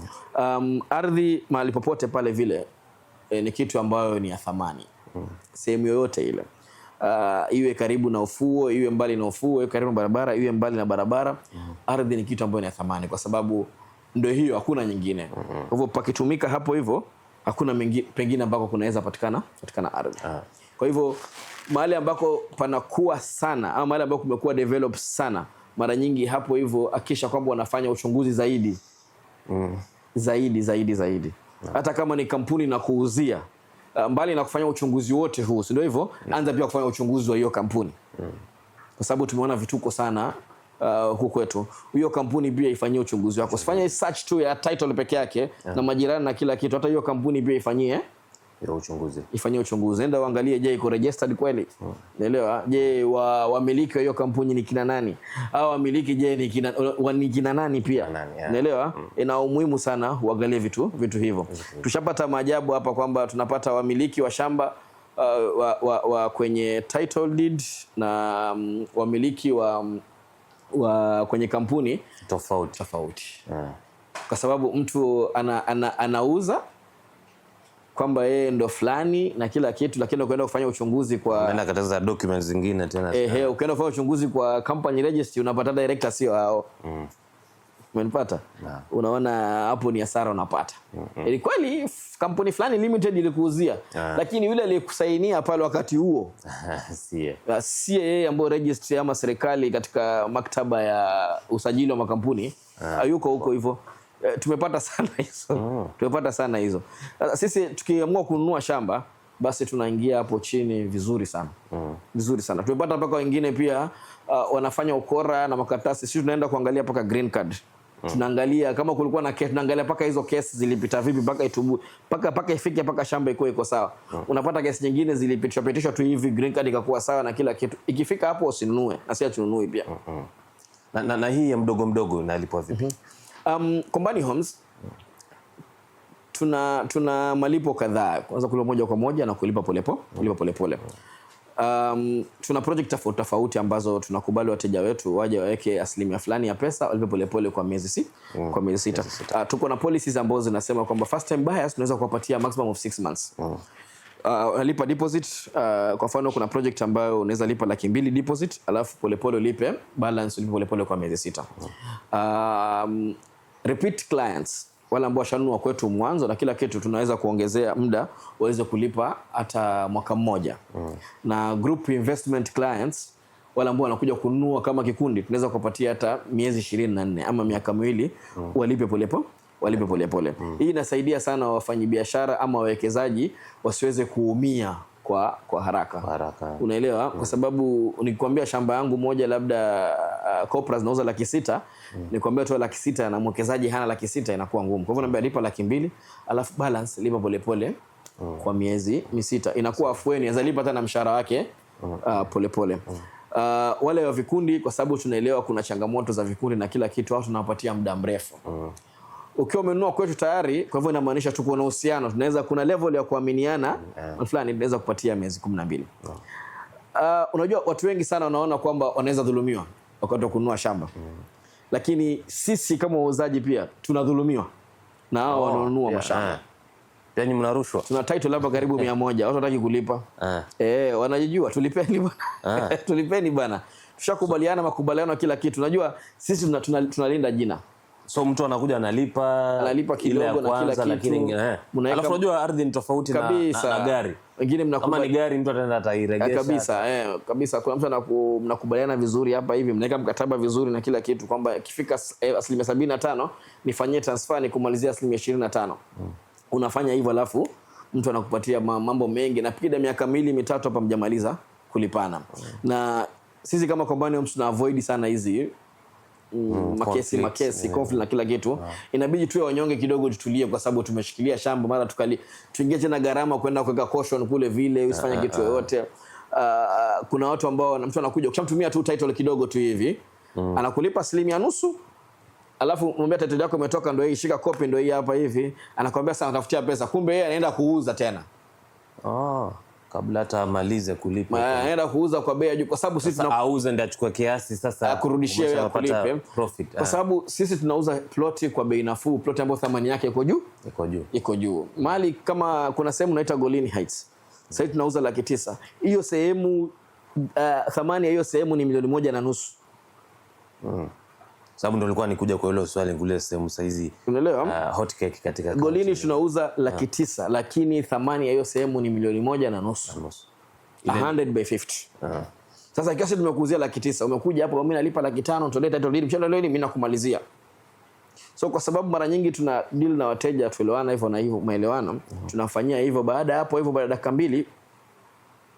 Ardhi mahali popote pale vile ni kitu ambayo ni ya thamani. Sehemu yoyote ile. Iwe karibu na ufuo, iwe mbali na ufuo, iwe karibu na barabara, iwe mbali na barabara, ardhi ni kitu ambayo ni ya thamani, kwa sababu ndio hiyo, hakuna nyingine. Kwa hivyo pakitumika hapo hivyo, hakuna pengine ambako kunaweza patikana ardhi. Kwa hivyo mahali ambako panakuwa sana ama mahali ambako kumekuwa develop sana, mara nyingi hapo hivyo akisha kwamba wanafanya uchunguzi zaidi. Hata kama ni kampuni na kuuzia, mbali na kufanya uchunguzi wote huu, ndio hivyo, anza pia kufanya uchunguzi wa hiyo kampuni. Kwa sababu tumeona vituko sana huku kwetu. Hiyo kampuni pia ifanyie uchunguzi wako. Usifanye search tu ya title peke yake na majirani na kila kitu. Hata hiyo kampuni pia ifanyie uchunguzi. Nenda uangalie, je, iko registered kweli? Unaelewa? Je, wamiliki wa hiyo kampuni ni kina nani? Au wamiliki je ni kina nani pia? Unaelewa? Ina umuhimu sana uangalie vitu hivyo. Tushapata maajabu hapa kwamba tunapata wamiliki wa shamba wa kwenye title deed na wamiliki wa kwenye kampuni tofauti. Kwa sababu mtu anauza kwamba yeye ndo fulani na kila kitu, lakini ukaenda kufanya uchunguzi unaenda kataza documents zingine tena. Ukaenda kufanya uchunguzi kwa company registry, unapata director sio hao. Umenipata? Unaona hapo ni hasara unapata. Ili kweli kampuni fulani limited ilikuuzia, lakini yule aliyekusainia pale wakati huo sie yeye ambaye registry ama serikali katika maktaba ya usajili wa makampuni hayuko huko hivyo. Tumepata sana hizo. Sisi tukiamua kununua shamba, basi tunaingia hapo chini vizuri sana. Vizuri sana. Tumepata mpaka wengine pia wanafanya ukora na makaratasi. Sisi tunaenda kuangalia mpaka green card. Tunaangalia kama kulikuwa na case, tunaangalia paka hizo kesi zilipita vipi mpaka itubu paka ifike paka shamba iko sawa. Unapata kesi nyingine zilipitishwa tu hivi, green card ikakuwa sawa na kila kitu. Ikifika hapo usinunue, na sisi tununue pia. Na hii ya mdogo inalipwa vipi? Kombani Homes tuna malipo kadhaa. Kwanza kulipa moja kwa moja na kulipa polepole. Tuna project tofauti ambazo tunakubali wateja wetu waje waweke asilimia fulani ya pesa walipe polepole kwa miezi kwa miezi sita. Tuko na policies ambazo zinasema kwamba first time buyers tunaweza kuwapatia maximum of 6 months. Lipa deposit, kwa mfano kuna project ambayo unaweza lipa 200,000 deposit alafu polepole ulipe balance ulipe polepole kwa miezi 6. Repeat clients, wale ambao washanunua kwetu mwanzo na kila kitu, tunaweza kuongezea muda waweze kulipa hata mwaka mmoja. Na group investment clients, wale ambao wanakuja kununua kama kikundi, tunaweza kupatia hata miezi 24 ama miaka 2 walipe polepole. Hii inasaidia sana wafanyabiashara ama wawekezaji wasiweze kuumia kwa haraka. Unaelewa? Kwa sababu nikikwambia shamba yangu moja labda Copra zinauza 600,000, nikwambia tu 600,000 na mwekezaji hana 600,000 inakuwa ngumu. Kwa hivyo naambia lipa 200,000 alafu balance lipa polepole kwa miezi 6. Inakuwa afueni, azalipa hata na mshahara wake polepole. Wale wa vikundi, kwa sababu tunaelewa kuna changamoto za vikundi na kila kitu, au tunawapatia muda mrefu. Ukiwa umenunua kwetu tayari, kwa hivyo inamaanisha tuko na uhusiano, tunaweza kuna level ya kuaminiana fulani, tunaweza kupatia miezi 12. Unajua watu wengi sana wanaona kwamba wanaweza dhulumiwa wakati wa kununua shamba. Lakini sisi kama wauzaji pia tunadhulumiwa na hao wanaonunua mashamba. Yaani mnarushwa. Tuna title hapa karibu 100, watu wataki kulipa. Wanajijua, tulipeni bwana. Tulipeni bwana. Tushakubaliana makubaliano kila kitu. Unajua sisi tunalinda jina. So mtu anakuja analipa kidogo na kila kitu. Lakini alafu unajua ardhi ni tofauti na gari. Wengine kama ni gari mtu ataenda atairegesha. Kabisa. Kuna mtu mnakubaliana vizuri hapa hivi, mnaweka mkataba vizuri na kila kitu kwamba ikifika 75% nifanyie transfer ni kumalizia 25%. Unafanya hivyo alafu mtu anakupatia mambo mengi na pida miaka 2-3 hapa mjamaliza kulipana. Na sisi kama Kombani Homes tuna avoid sana hizi makesi conflict na kila kitu. Inabidi tuwe wanyonge kidogo, tutulie, kwa sababu tumeshikilia shamba, mara tuingie tena gharama kwenda kuweka caution kule vile usifanye kitu yoyote. Kuna watu ambao mtu anakuja ukishamtumia tu title kidogo tu hivi anakulipa 50%, alafu mwambie title yako imetoka, ndio hii, shika copy, ndio hii hapa hivi, anakuambia sana tafutia pesa, kumbe yeye anaenda kuuza tena kabla hata amalize kulipa. Anaenda kuuza kwa bei juu, kwa sababu sisi auze ndio achukue kiasi sasa akurudishie wewe kulipe profit. Kwa sababu sisi tunauza ploti kwa bei nafuu, ploti ambayo thamani yake iko juu. Mali kama kuna sehemu inaitwa Golini Heights, sasa tunauza 900,000. Hiyo sehemu thamani ya hiyo sehemu ni 1.5 Sababu ndio nilikuwa nikuja kwa hilo swali ngule sehemu saizi. Unaelewa? Hot cake katika Golini tunauza 900,000, lakini thamani ya hiyo sehemu ni 1.5 100 by 50. Sasa ikiwa sisi tumekuuzia 900,000, umekuja hapo mimi nalipa 500,000, ndio title deed, mshahara leo mimi nakumalizia. So kwa sababu mara nyingi tuna deal na wateja tuelewana hivyo na hivyo maelewano, tunafanyia hivyo. Baada hapo hivyo, baada ya dakika 2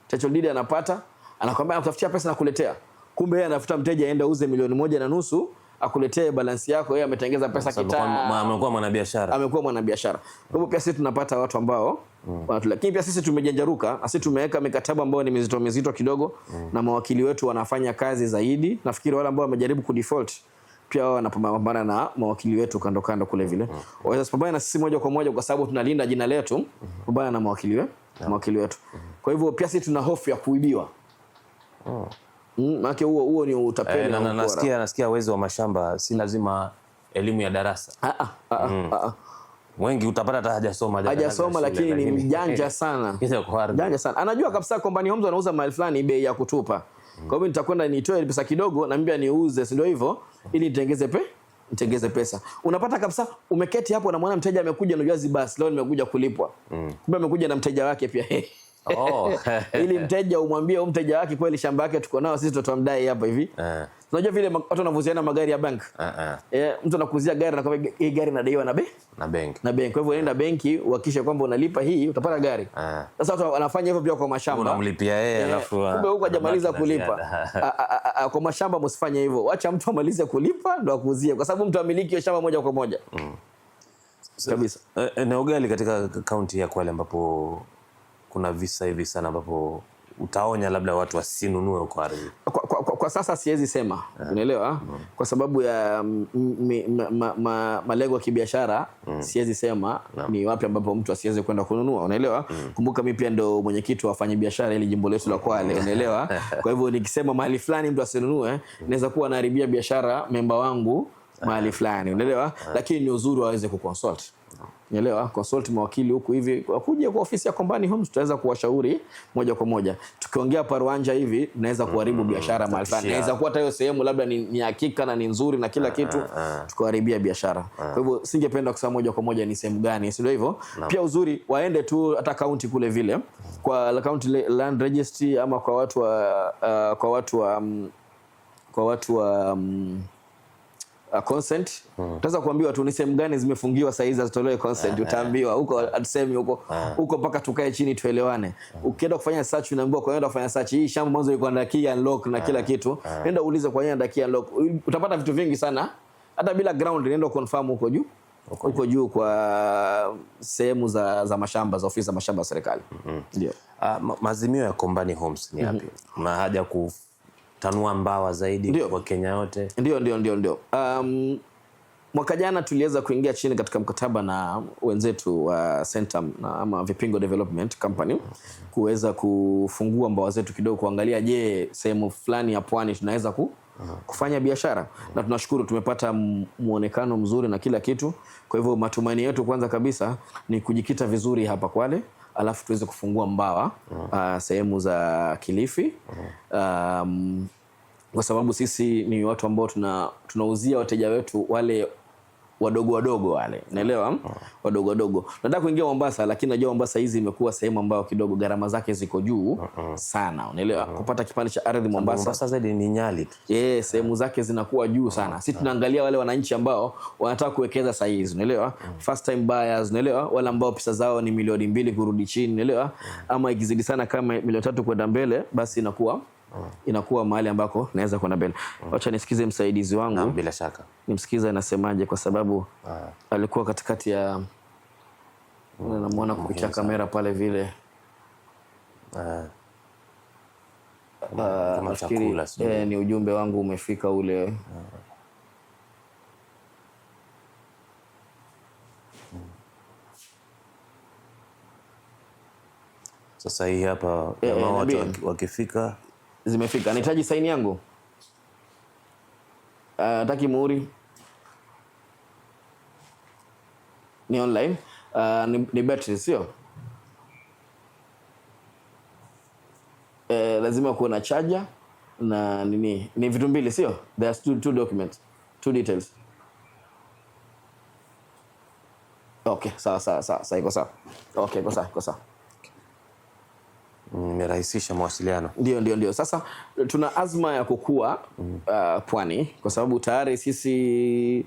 title deed anapata, anakuambia nakutafutia pesa na kuletea. Kumbe yeye anafuta mteja aende auze 1.5 akuletee balance yako, yeye ametengeza pesa amekuwa mwanabiashara. Kwa hivyo pia sisi tunapata watu ambao lakini pia sisi tumejenjaruka, na sisi tumeweka mikataba ambayo ni mizito kidogo na mawakili wetu wanafanya kazi zaidi. Nafikiri wale ambao wamejaribu kudefault pia wao wanapambana na mawakili wetu kando kule vile. Waweza kupambana na sisi moja kwa moja, kwa sababu tunalinda jina letu, kupambana na mawakili wetu. Kwa hivyo pia sisi tuna hofu ya kuibiwa. Maana huo ni utapeli. Na nasikia wezi wa mashamba si lazima elimu ya darasa. Wengi utapata hata hajasoma lakini ni mjanja sana. Anajua kabisa Kombani Homes anauza mali fulani bei ya kutupa. Kwa hivyo nitakwenda nitoe pesa kidogo na mbia niuze, si ndio hivyo, ili nitengeze pesa. Unapata kabisa umeketi hapo na mwana mteja amekuja, unajua basi leo nimekuja kulipwa. Kumbe amekuja na mteja wake pia. Oh. Ili mteja umwambie mteja wake kweli shamba yake tuko nao sisi tutamdai hapa hivi. Unajua vile watu wanavuziana magari ya bank. Mtu anakuzia gari na kwambia hii gari inadaiwa na benki. Na benki. Kwa hivyo unaenda benki uhakikishe kwamba unalipa hii utapata gari. Sasa watu wanafanya hivyo pia kwa mashamba. Unamlipia yeye alafu kumbe huko hajamaliza kulipa. Kwa mashamba msifanye hivyo. Acha mtu amalize kulipa ndo akuuzie kwa sababu mtu amiliki hiyo shamba moja kwa moja. Kabisa. Eneo gani katika kaunti ya Kwale ambapo kuna visa hivi sana ambapo utaonya labda watu wasinunue huko ardhi? Kwa sasa siwezi sema, unaelewa? Kwa sababu ya malengo ya kibiashara siwezi sema ni wapi ambapo mtu asiweze kwenda kununua, unaelewa? Kumbuka mimi pia ndo mwenyekiti wa wafanyabiashara ili jimbo letu la Kwale, unaelewa? Kwa hivyo nikisema mahali fulani mtu asinunue, naweza kuwa naharibia biashara memba wangu mahali fulani, unaelewa? Lakini ni uzuri waweze kuconsult. Unaelewa? Consult mawakili huku hivi wakuje kwa ofisi ya Kombani Homes tutaweza kuwashauri moja kwa moja. Tukiongea paruanja hivi tunaweza kuharibu biashara mahali fulani. Inaweza kuwa hata hiyo sehemu labda ni hakika na ni nzuri na kila kitu tukaharibia biashara. Kwa hivyo singependa kusema moja kwa moja ni sehemu gani, si ndio hivyo? Pia uzuri waende tu hata county kule vile kwa county land registry ama kwa watu wa consent. Utaweza kuambiwa tu ni sehemu gani zimefungiwa saa hizi zitolewe consent. Utaambiwa huko atusemi huko mpaka tukae chini tuelewane. Ukienda kufanya search unaambiwa kwa nenda kufanya search hii shamba mwanzo iko na key unlock na kila kitu. Nenda uulize kwa nini na key unlock. Utapata vitu vingi sana hata bila ground. Nenda confirm huko juu kwa sehemu za mashamba za ofisi za mashamba ya serikali. Ndio. Maazimio ya Kombani Homes ni yapi? Na haja tanua mbawa zaidi kwa Kenya yote. Ndio. Mwaka jana tuliweza kuingia chini katika mkataba na wenzetu wa Centum ama Vipingo Development Company kuweza kufungua mbawa zetu kidogo kuangalia je sehemu fulani ya pwani tunaweza kufanya biashara na tunashukuru tumepata muonekano mzuri na kila kitu. Kwa hivyo matumaini yetu kwanza kabisa ni kujikita vizuri hapa Kwale alafu tuweze kufungua mbawa sehemu za Kilifi. Kwa sababu sisi ni watu ambao tunauzia wateja wetu wale wadogo wale, unaelewa? Wadogo. Nataka kuingia Mombasa lakini najua Mombasa hizi imekuwa sehemu ambayo kidogo gharama zake ziko juu sana, unaelewa? Kupata kipande cha ardhi Mombasa zaidi ni Nyali tu. Sehemu zake zinakuwa juu sana. Sisi tunaangalia wale wananchi ambao wanataka kuwekeza saa hizi, unaelewa? First time buyers, unaelewa? Wale ambao pesa zao ni 2 milioni kurudi chini, unaelewa? Ama ikizidi sana kama 3 milioni kwenda mbele basi inakuwa mahali ambako naweza kwenda mbele. Acha nisikize msaidizi wangu. Na bila shaka. Nimsikize anasemaje kwa sababu alikuwa katikati ya namuona kupitia kamera pale vile. Nafikiri ni ujumbe wangu umefika ule. Sasa hii hapa watu wakifika zimefika. Nahitaji saini yangu. Nataki muhuri. Ni online. Ni battery sio? Lazima kuwa na charger na nini? Ni vitu mbili sio? There's two documents, two details. Okay, sawa. Iko sawa. Okay, iko sawa. Nimerahisisha mawasiliano. Ndio. Sasa tuna azma ya kukua pwani kwa sababu tayari sisi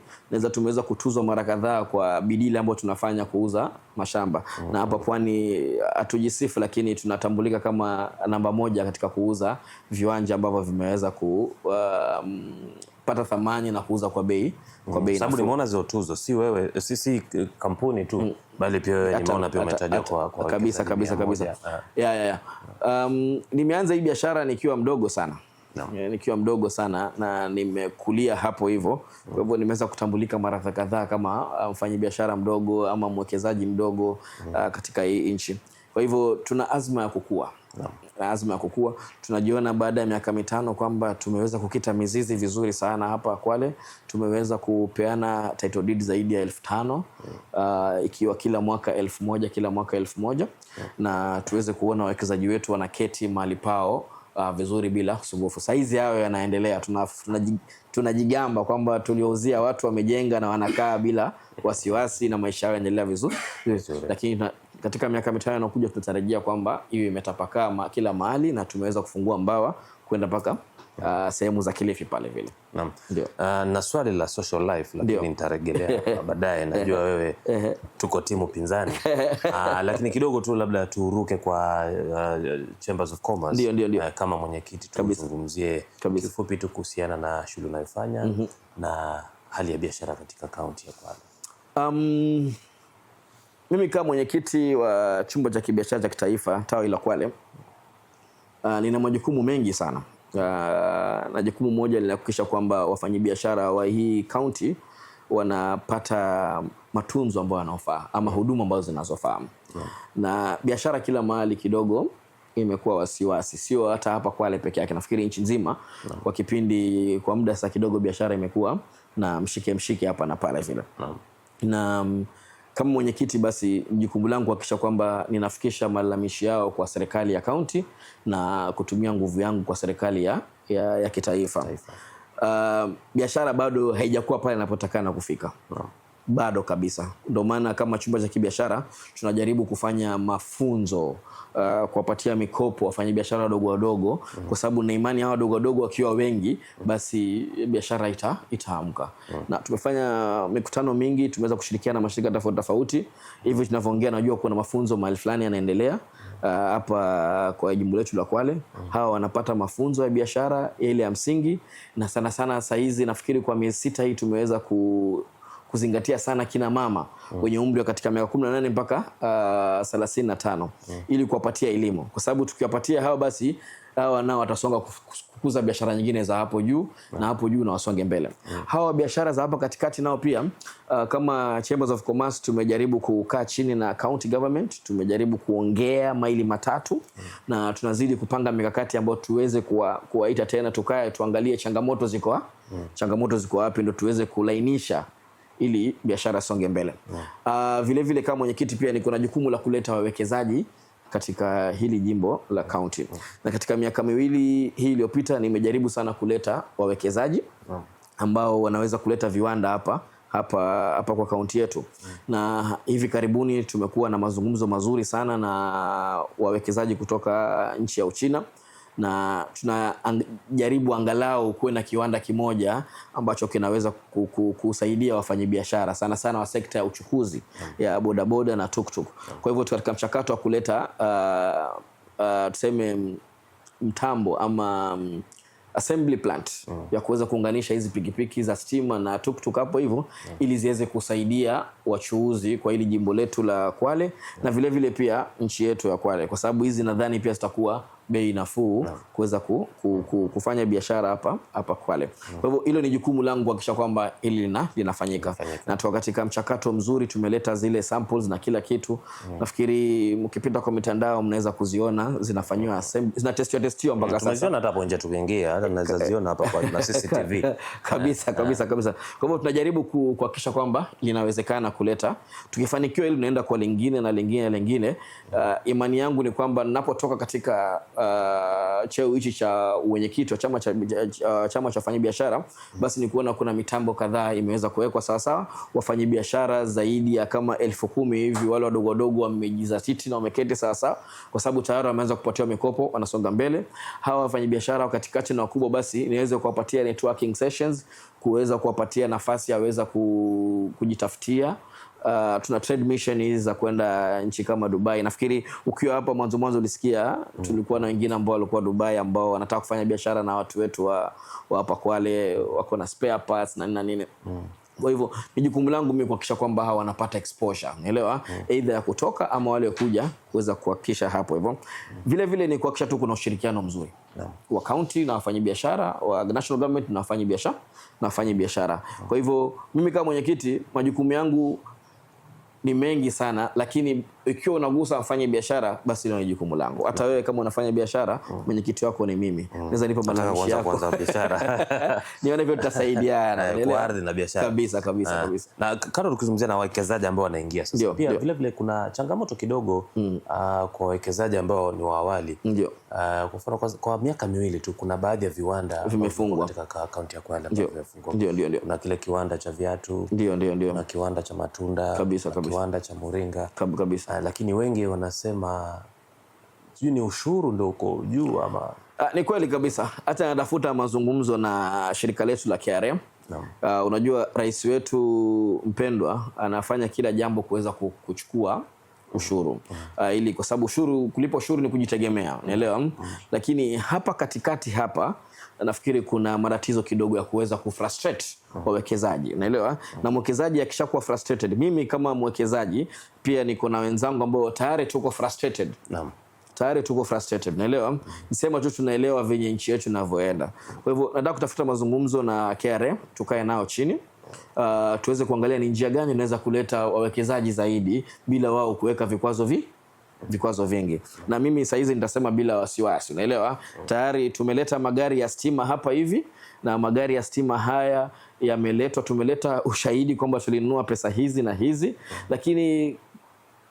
tumeweza kutuzwa mara kadhaa kwa bidii ambayo tunafanya kuuza mashamba. Na hapa pwani hatujisifu lakini tunatambulika kama namba 1 katika kuuza viwanja ambavyo vimeweza pata thamani na kuuza kwa bei sababu nimeona zile tuzo si wewe si kampuni tu bali pia wewe nimeona pia umetajwa kwa kabisa. Nimeanza hii biashara nikiwa mdogo sana na nimekulia hapo hivyo. Kwa hivyo nimeweza kutambulika mara kadhaa kama mfanyabiashara mdogo ama mwekezaji mdogo katika hii nchi. Kwa hivyo tuna azma ya kukua. Tunajiona baada ya miaka 5 kwamba tumeweza kukita mizizi vizuri sana hapa Kwale. Tumeweza kupeana title deed zaidi ya 5,000 ikiwa kila mwaka 1,000 na tuweze kuona wawekezaji wetu wanaketi mahali pao vizuri bila usumbufu. Saizi yao yanaendelea. Tunajigamba kwamba tuliouzia watu wamejenga na wanakaa bila wasiwasi na maisha yao yanaendelea vizuri. Lakini katika miaka 5 inayokuja tunatarajia kwamba hiyo imetapakaa kila mahali na tumeweza kufungua mbawa kwenda mpaka sehemu za Kilifi pale vile. Naam. Ndio. Na swali la social life lakini nitarejelea baadaye, najua wewe tuko timu pinzani. Lakini kidogo tu labda turuke kwa Chambers of Commerce. Ndio. Kama mwenyekiti tuzungumzie kifupi tu kuhusiana na shughuli unayofanya na hali ya biashara katika kaunti ya Kwale. Mimi kama mwenyekiti wa chumba cha kibiashara cha kitaifa tawi la Kwale, nina majukumu mengi sana. Na jukumu moja linahakikisha kwamba wafanyabiashara wa hii county wanapata matunzo ambayo yanafaa ama huduma ambazo zinazofaa. Na biashara kila mahali kidogo imekuwa wasiwasi, sio hata hapa Kwale peke yake, nafikiri nchi nzima. Kwa muda sasa kidogo biashara imekuwa na mshike hapa na pale vile. Na kama mwenyekiti basi jukumu langu kuhakikisha kwamba ninafikisha malalamishi yao kwa serikali ya county na kutumia nguvu yangu kwa serikali ya kitaifa. Biashara bado haijakuwa pale inapotakana kufika. Bado kabisa. Ndio maana kama chumba cha kibiashara tunajaribu kufanya mafunzo, kuwapatia mikopo wafanyabiashara wadogo kwa sababu na imani hao wadogo wakiwa wengi basi biashara itaamka. Na tumefanya mikutano mingi, tumeweza kushirikiana na mashirika tofauti. Hivi tunavyoongea najua kuna mafunzo mahali fulani yanaendelea hapa kwa jimbo letu la Kwale. Hawa wanapata mafunzo ya biashara ile ya msingi, na sana sasa hizi nafikiri kwa miezi 6 hii tumeweza kuzingatia sana kina mama wenye umri wa katika miaka 18 mpaka 35 ili kuwapatia elimu, kwa sababu tukiwapatia hao basi hawa nao watasonga kukuza biashara nyingine za hapo juu na hapo juu na wasonge mbele. Hawa biashara za hapa katikati nao pia kama Chambers of Commerce tumejaribu kukaa chini na county government, tumejaribu kuongea maili matatu na tunazidi kupanga mikakati ambayo tuweze kuwaita tena tukae tuangalie changamoto ziko wapi ndio tuweze kulainisha ili biashara songe mbele. Vile vile kama mwenyekiti pia niko na jukumu la kuleta wawekezaji katika hili jimbo la county. Na katika miaka 2 hii iliyopita nimejaribu sana kuleta wawekezaji ambao wanaweza kuleta viwanda hapa kwa kaunti yetu. Na hivi karibuni tumekuwa na mazungumzo mazuri sana na wawekezaji kutoka nchi ya Uchina, na tunajaribu angalau kuwe na kiwanda kimoja ambacho kinaweza kusaidia wafanyabiashara sana wa sekta ya uchukuzi ya bodaboda na tuktuk. Kwa hivyo katika mchakato wa kuleta tuseme mtambo ama assembly plant ya kuweza kuunganisha hizi pikipiki za stima na tuktuk hapo hivyo ili ziweze kusaidia wachuuzi kwa hili jimbo letu la Kwale na vile vile pia nchi yetu ya Kwale, kwa sababu hizi nadhani pia zitakuwa bei nafuu kuweza kufanya biashara hapa Kwale. Kwa hivyo hilo ni jukumu langu kuhakikisha kwamba hili linafanyika. Na tuko katika mchakato mzuri, tumeleta zile samples na kila kitu. Nafikiri mkipita kwa mitandao mnaweza kuziona zinafanywa zinatestiwa mpaka sasa. Tunaziona hata hapo nje tukiingia, hata tunaweza ziona hapa kwa CCTV. Kabisa. Kwa hivyo tunajaribu kuhakikisha kwamba linawezekana kuleta. Tukifanikiwa hili tunaenda kwa lingine na lingine. Imani yangu ni kwamba ninapotoka katika cheo hichi cha mwenyekiti wa chama cha wafanyabiashara, basi ni kuona kuna mitambo kadhaa imeweza kuwekwa sawa, wafanyabiashara zaidi ya kama 10,000 hivi wale wadogo wamejizatiti na wameketi sawa, kwa sababu tayari wameanza kupatiwa mikopo, wanasonga mbele. Hawa wafanyabiashara katikati na wakubwa basi niweze kuwapatia networking sessions, kuweza kuwapatia nafasi ya weza kujitafutia. Tuna trade mission hizi za kwenda nchi kama Dubai. Nafikiri ukiwa hapa mwanzo ulisikia tulikuwa na wengine ambao walikuwa Dubai ambao wanataka kufanya biashara na watu wetu wa hapa Kwale, wako na spare parts na nini. Kwa hivyo ni jukumu langu mimi kuhakikisha kwamba hawa wanapata exposure, unaelewa, either ya kutoka ama wale kuja kuweza kuhakikisha hapo hivyo. Vile vile ni kuhakikisha tu kuna ushirikiano mzuri wa county na wafanyabiashara, wa national government na wafanyabiashara. Kwa hivyo mimi kama mwenyekiti majukumu yangu ni mengi sana, lakini ikiwa unagusa wafanya biashara basi hilo ni jukumu langu. Hata wewe kama unafanya biashara, mwenyekiti wako ni mimi. Naweza nipa malalamishi yako kwanza biashara. Nione vile tutasaidiana kwa ardhi na biashara. Kabisa. Na kama tukizungumzia na wawekezaji ambao wanaingia sasa, pia vile vile kuna changamoto kidogo kwa wawekezaji ambao ni wa awali. Kwa mfano kwa miaka 2 tu kuna baadhi ya viwanda vimefungwa katika kaunti ya Kwale vimefungwa. Ndio. Kuna kile kiwanda cha viatu, ndio. na kiwanda cha matunda, kabisa. kiwanda cha Moringa kabisa. Lakini wengi wanasema sijui ni ushuru ndio uko juu ama ni kweli kabisa. Hata natafuta mazungumzo na shirika letu la KRA. Unajua rais wetu mpendwa anafanya kila jambo kuweza kuchukua ushuru ili kwa sababu kulipa ushuru ni kujitegemea, unaelewa? Lakini hapa katikati hapa nafikiri kuna matatizo kidogo ya kuweza kufrustrate wawekezaji, unaelewa? Na mwekezaji akishakuwa frustrated, mimi kama mwekezaji pia niko na wenzangu ambao tayari tuko frustrated. Tayari tuko frustrated, unaelewa? Nisema tu tunaelewa venye nchi yetu inavyoenda. Kwa hivyo nataka kutafuta mazungumzo na KRA, tukae nao chini. Tuweze kuangalia ni njia gani inaweza kuleta wawekezaji zaidi bila wao kuweka vikwazo vingi. Na mimi saa hizi nitasema bila wasiwasi, unaelewa? Tayari tumeleta magari ya stima hapa hivi, na magari ya stima haya tumeleta ushahidi kwamba tulinunua pesa hizi na hizi, lakini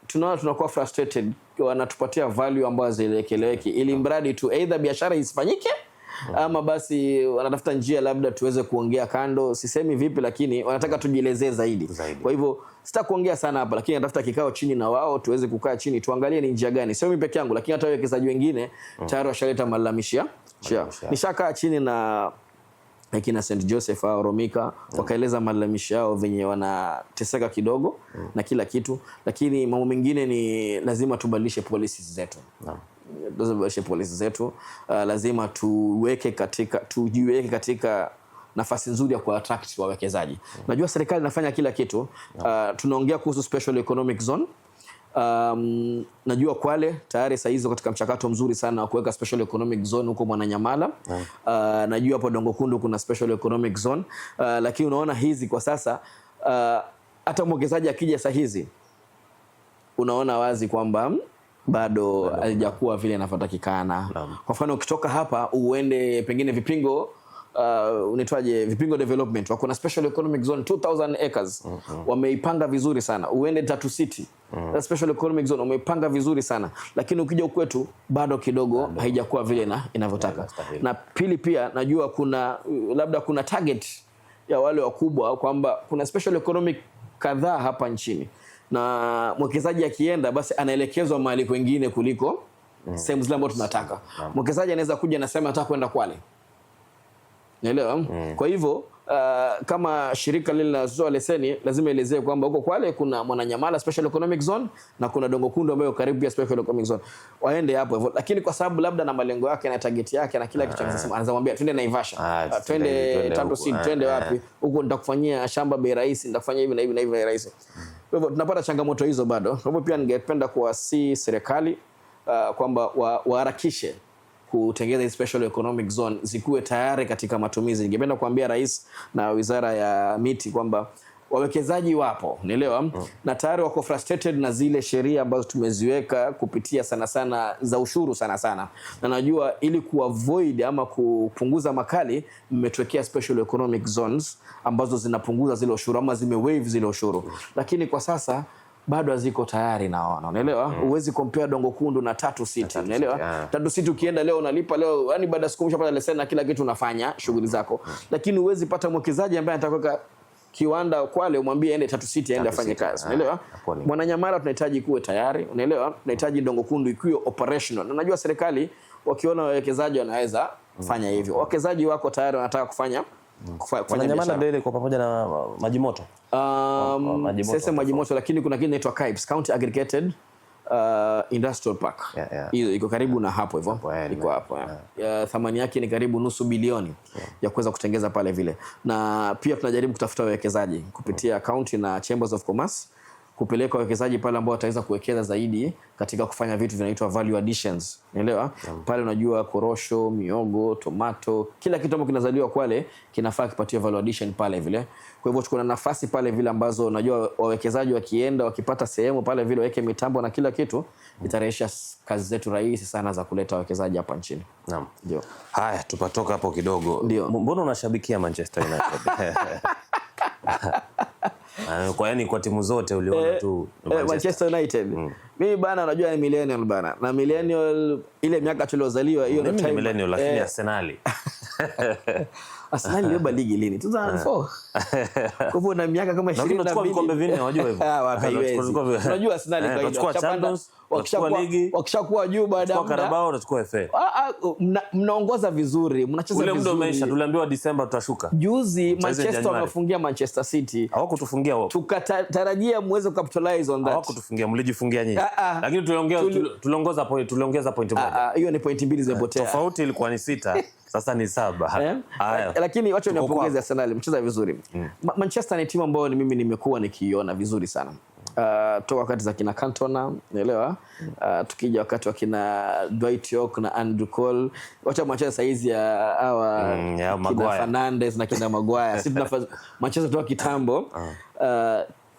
tunakuwa frustrated, wanatupatia value ambazo zieleweki ili mradi tu either biashara isifanyike ama basi wanatafuta njia labda tuweze kuongea kando. Sisemi vipi, lakini wanataka tujielezee zaidi. Kwa hivyo sita kuongea sana hapa, lakini natafuta kikao chini na wao tuweze kukaa chini tuangalie ni njia gani. Sio mimi peke yangu, lakini hata wawekezaji wengine tayari washaleta malalamishi. Nishakaa chini na akina St Joseph au Romika wakaeleza malalamishi yao venye wanateseka kidogo na kila kitu, lakini mambo mengine ni lazima tubadilishe policies zetu. Lazima tujiweke katika nafasi nzuri ya kuattract wawekezaji. Najua serikali inafanya kila kitu. Tunaongea kuhusu special economic zone. Najua Kwale tayari saa hizo katika mchakato mzuri sana wa kuweka special economic zone huko Mwananyamala. Najua hapo Dongo Kundu kuna special economic zone. Lakini unaona hizi kwa sasa hata mwekezaji akija saa hizi unaona wazi kwamba bado haijakuwa vile inavyotakikana. Kwa mfano ukitoka hapa uende pengine Vipingo Vipingo development wako na special economic zone 2000 acres. Wameipanga vizuri sana. Uende Tatu City special economic zone wameipanga vizuri sana, lakini ukija kwetu bado kidogo haijakuwa vile inavyotaka. Na pili pia najua kuna target ya wale wakubwa kwamba kuna special economic kadhaa hapa nchini, na mwekezaji akienda basi anaelekezwa mahali kwingine kuliko sehemu zile ambazo tunataka. Mwekezaji anaweza kuja na sema nataka kwenda Kwale, unaelewa? Kwa hivyo kama shirika lile linalotoa leseni lazima elezee kwamba huko Kwale kuna Mwananyamala special economic zone na kuna Dongo Kundu ambayo karibu ya special economic zone, waende hapo hivyo. Lakini kwa sababu labda na malengo yake na target yake na kila kitu anaweza mwambia twende Naivasha, twende Tatu City, twende wapi huko, nitakufanyia shamba bei rahisi, nitakufanyia hivi na hivi na hivi rahisi. Kwa hivyo tunapata changamoto hizo bado. Kwa hivyo pia ningependa kuwasihi serikali kwamba waharakishe kutengeza special economic zone zikuwe tayari katika matumizi. Ningependa kuambia rais na Wizara ya Miti kwamba wawekezaji wapo, unaelewa? Na tayari wako frustrated na zile sheria ambazo tumeziweka kupitia sana za ushuru sana. Na najua ili kuavoid ama kupunguza makali mmetwekea special economic zones ambazo zinapunguza zile ushuru ama zimewaive zile ushuru. Lakini kwa sasa bado haziko tayari naona, unaelewa? Huwezi compare Dongo Kundu na Tatu City, unaelewa? Tatu City ukienda leo unalipa leo, yani baada ya siku umeshapata leseni na kila kitu unafanya shughuli zako. Lakini huwezi pata mwekezaji ambaye anataka kiwanda Kwale umwambie aende Tatu City aende afanye kazi, unaelewa? Mwananyamala tunahitaji kuwe tayari, unaelewa? Tunahitaji Dongo Kundu ikiwe operational. Na najua serikali wakiona wawekezaji wanaweza kufanya hivyo. Wawekezaji wako tayari wanataka kufanya Mwananyamala mbele kwa pamoja na maji moto. Sasa maji moto, lakini kuna kitu inaitwa KAIPS, County Aggregated Industrial Park. Hiyo iko karibu na hapo hivyo. Iko hapo. Thamani yake ni karibu nusu bilioni ya kuweza kutengeza pale vile. Na pia tunajaribu kutafuta wawekezaji kupitia county na Chambers of Commerce kupeleka wawekezaji pale ambao wataweza kuwekeza zaidi katika kufanya vitu vinaitwa value additions. Unaelewa? Pale unajua korosho, miogo, tomato, kila kitu ambacho kinazaliwa Kwale kinafaa kipatie value addition pale vile. Kwa hivyo kuna nafasi pale vile ambazo unajua wawekezaji wakienda wakipata sehemu pale vile waweke mitambo na kila kitu, itarahisisha kazi zetu rahisi sana za kuleta wawekezaji hapa nchini. Naam. Ndio. Haya, tupatoka hapo kidogo. Mbona unashabikia Manchester United? Kwa timu zote uliona tu Manchester United. Mimi bana unajua ni millennial bana. Na millennial ile miaka tuliozaliwa hiyo ndio time millennial, lakini Arsenal. Arsenal ilibeba ligi lini? 2004. Kwa hivyo na miaka kama 22. Tunachukua vikombe vinne, wajua hivyo. Unajua Arsenal kawaida. Tunachukua Champions, wakishakuwa juu baada ya muda. Carabao tunachukua FA. Mnaongoza vizuri, mnacheza vizuri. Ule muda umeisha, tuliambiwa Disemba tutashuka. Juzi Manchester wamefungia Manchester City. Hawakutufungia wao. Tukatarajia muweze capitalize on that. Hawakutufungia, mlijifungia nyinyi. Lakini tuliongeza point moja. Hiyo ni point mbili zimepotea. Tofauti ilikuwa ni 6. Sasa ni 7. Lakini wacha niwapongeze Arsenal, mcheza vizuri. Manchester ni timu ambayo mimi nimekuwa nikiiona vizuri sana. Toka wakati za kina Cantona, unaelewa? Tukija wakati wa kina Dwight York na Andrew Cole. Wacha Manchester saizi ya hawa kina Fernandes na kina Maguire. Sisi tunafanya Manchester toka kitambo.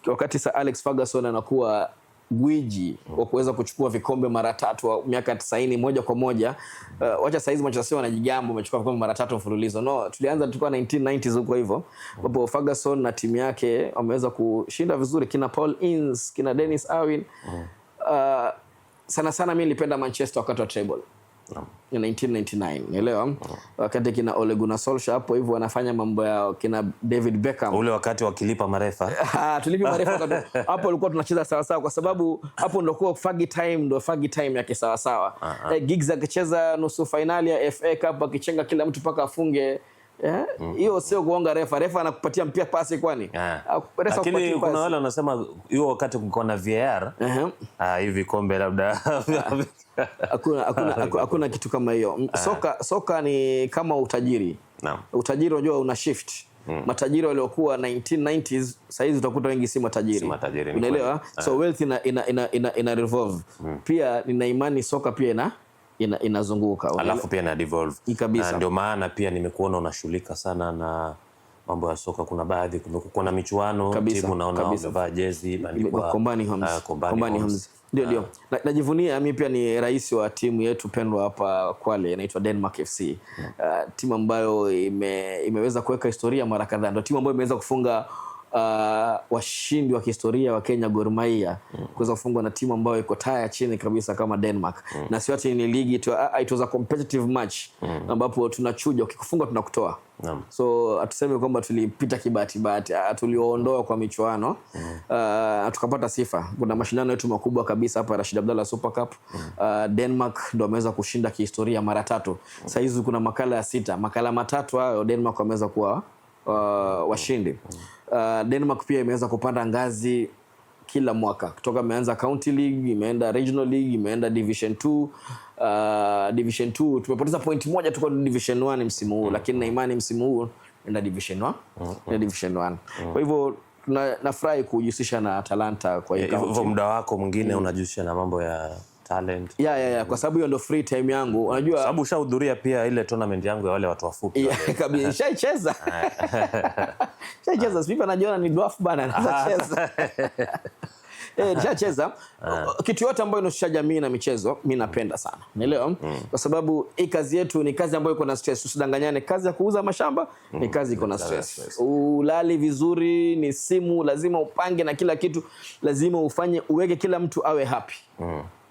Wakati Sir Alex Ferguson anakuwa gwiji wa kuweza kuchukua vikombe mara 3 wa miaka 90 moja kwa moja. Wacha saizi Manchester wanajigamba wamechukua vikombe mara 3 mfululizo. No, tulianza tulikuwa 1990s huko hivyo. Ambapo Ferguson na timu yake wameweza kushinda vizuri, kina Paul Ince, kina Dennis Irwin. Sana mimi nilipenda Manchester wakati wa treble. Ya 1999, unaelewa? Wakati kina Ole Gunnar Solskjaer hapo hivyo wanafanya mambo ya kina David Beckham. Ule wakati wakilipa marefa. Tulipi marefa hapo ulikuwa tunacheza sawa sawa kwa sababu hapo ndio kwa Fergie time yake sawa sawa. Giggs akicheza nusu finali ya FA Cup akichenga kila mtu paka afunge. Hiyo sio kuonga refa anakupatia mpia pasi kwani. Lakini kuna wale wanasema hiyo wakati kulikuwa na VAR. Hivi kombe labda hakuna kitu kama hiyo. Soka ni kama utajiri. Utajiri unajua una shift. Matajiri waliokuwa 1990s saizi utakuta wengi si matajiri. Unaelewa? So wealth ina revolve. Pia nina imani soka pia inazunguka. Alafu pia na devolve. Ndio maana pia nimekuona unashughulika sana na mambo ya soka. Kuna baadhi kuna michuano, timu naona wamevaa jezi imeandikwa Combani Homes. Ndio. Najivunia mimi pia ni rais wa timu yetu pendwa hapa Kwale inaitwa Denmark FC. Timu ambayo imeweza kuweka historia mara kadhaa. Ndio timu ambayo imeweza kufunga washindi wa kihistoria wa Kenya Gor Mahia kuweza kufungwa na timu ambayo iko taya chini kabisa kama Denmark. Na sio ati ni ligi tu, it was a competitive match ambapo tunachuja, ukikufunga tunakutoa. So atuseme kwamba tulipita kibahati, tulioondoa kwa michuano. Tukapata sifa. Kuna mashindano yetu makubwa kabisa hapa Rashid Abdalla Super Cup. Denmark ndio wameweza kushinda kihistoria mara 3. Sasa hizi kuna makala ya 6. Makala matatu hayo Denmark wameweza kuwa washindi. Denmark pia imeweza kupanda ngazi kila mwaka. Kutoka imeanza County League, imeenda Regional League, imeenda Division 2. Division 2 tumepoteza point moja tu kwa Division 1 msimu huu, lakini na imani msimu huu enda Division 1. Division 1. Kwa hivyo nafurahi kujihusisha na talanta kwa hiyo. Hivyo muda wako mwingine unajihusisha na mambo ya talent. Kwa sababu hiyo ndio free time yangu. Unajua sababu ushahudhuria pia ile tournament yangu ya wale watu wafupi. Kabisa shaicheza. Shaicheza sifa najiona ni dwarf bana nacheza. Nishacheza. Kitu yote ambayo inahusisha jamii na michezo mimi napenda sana. Unaelewa? Kwa sababu hii kazi yetu ni kazi ambayo iko na stress. Usidanganyane, kazi ya kuuza mashamba ni kazi iko na stress. Ulali vizuri, ni simu, lazima upange na kila kitu, lazima ufanye uweke kila mtu awe happy.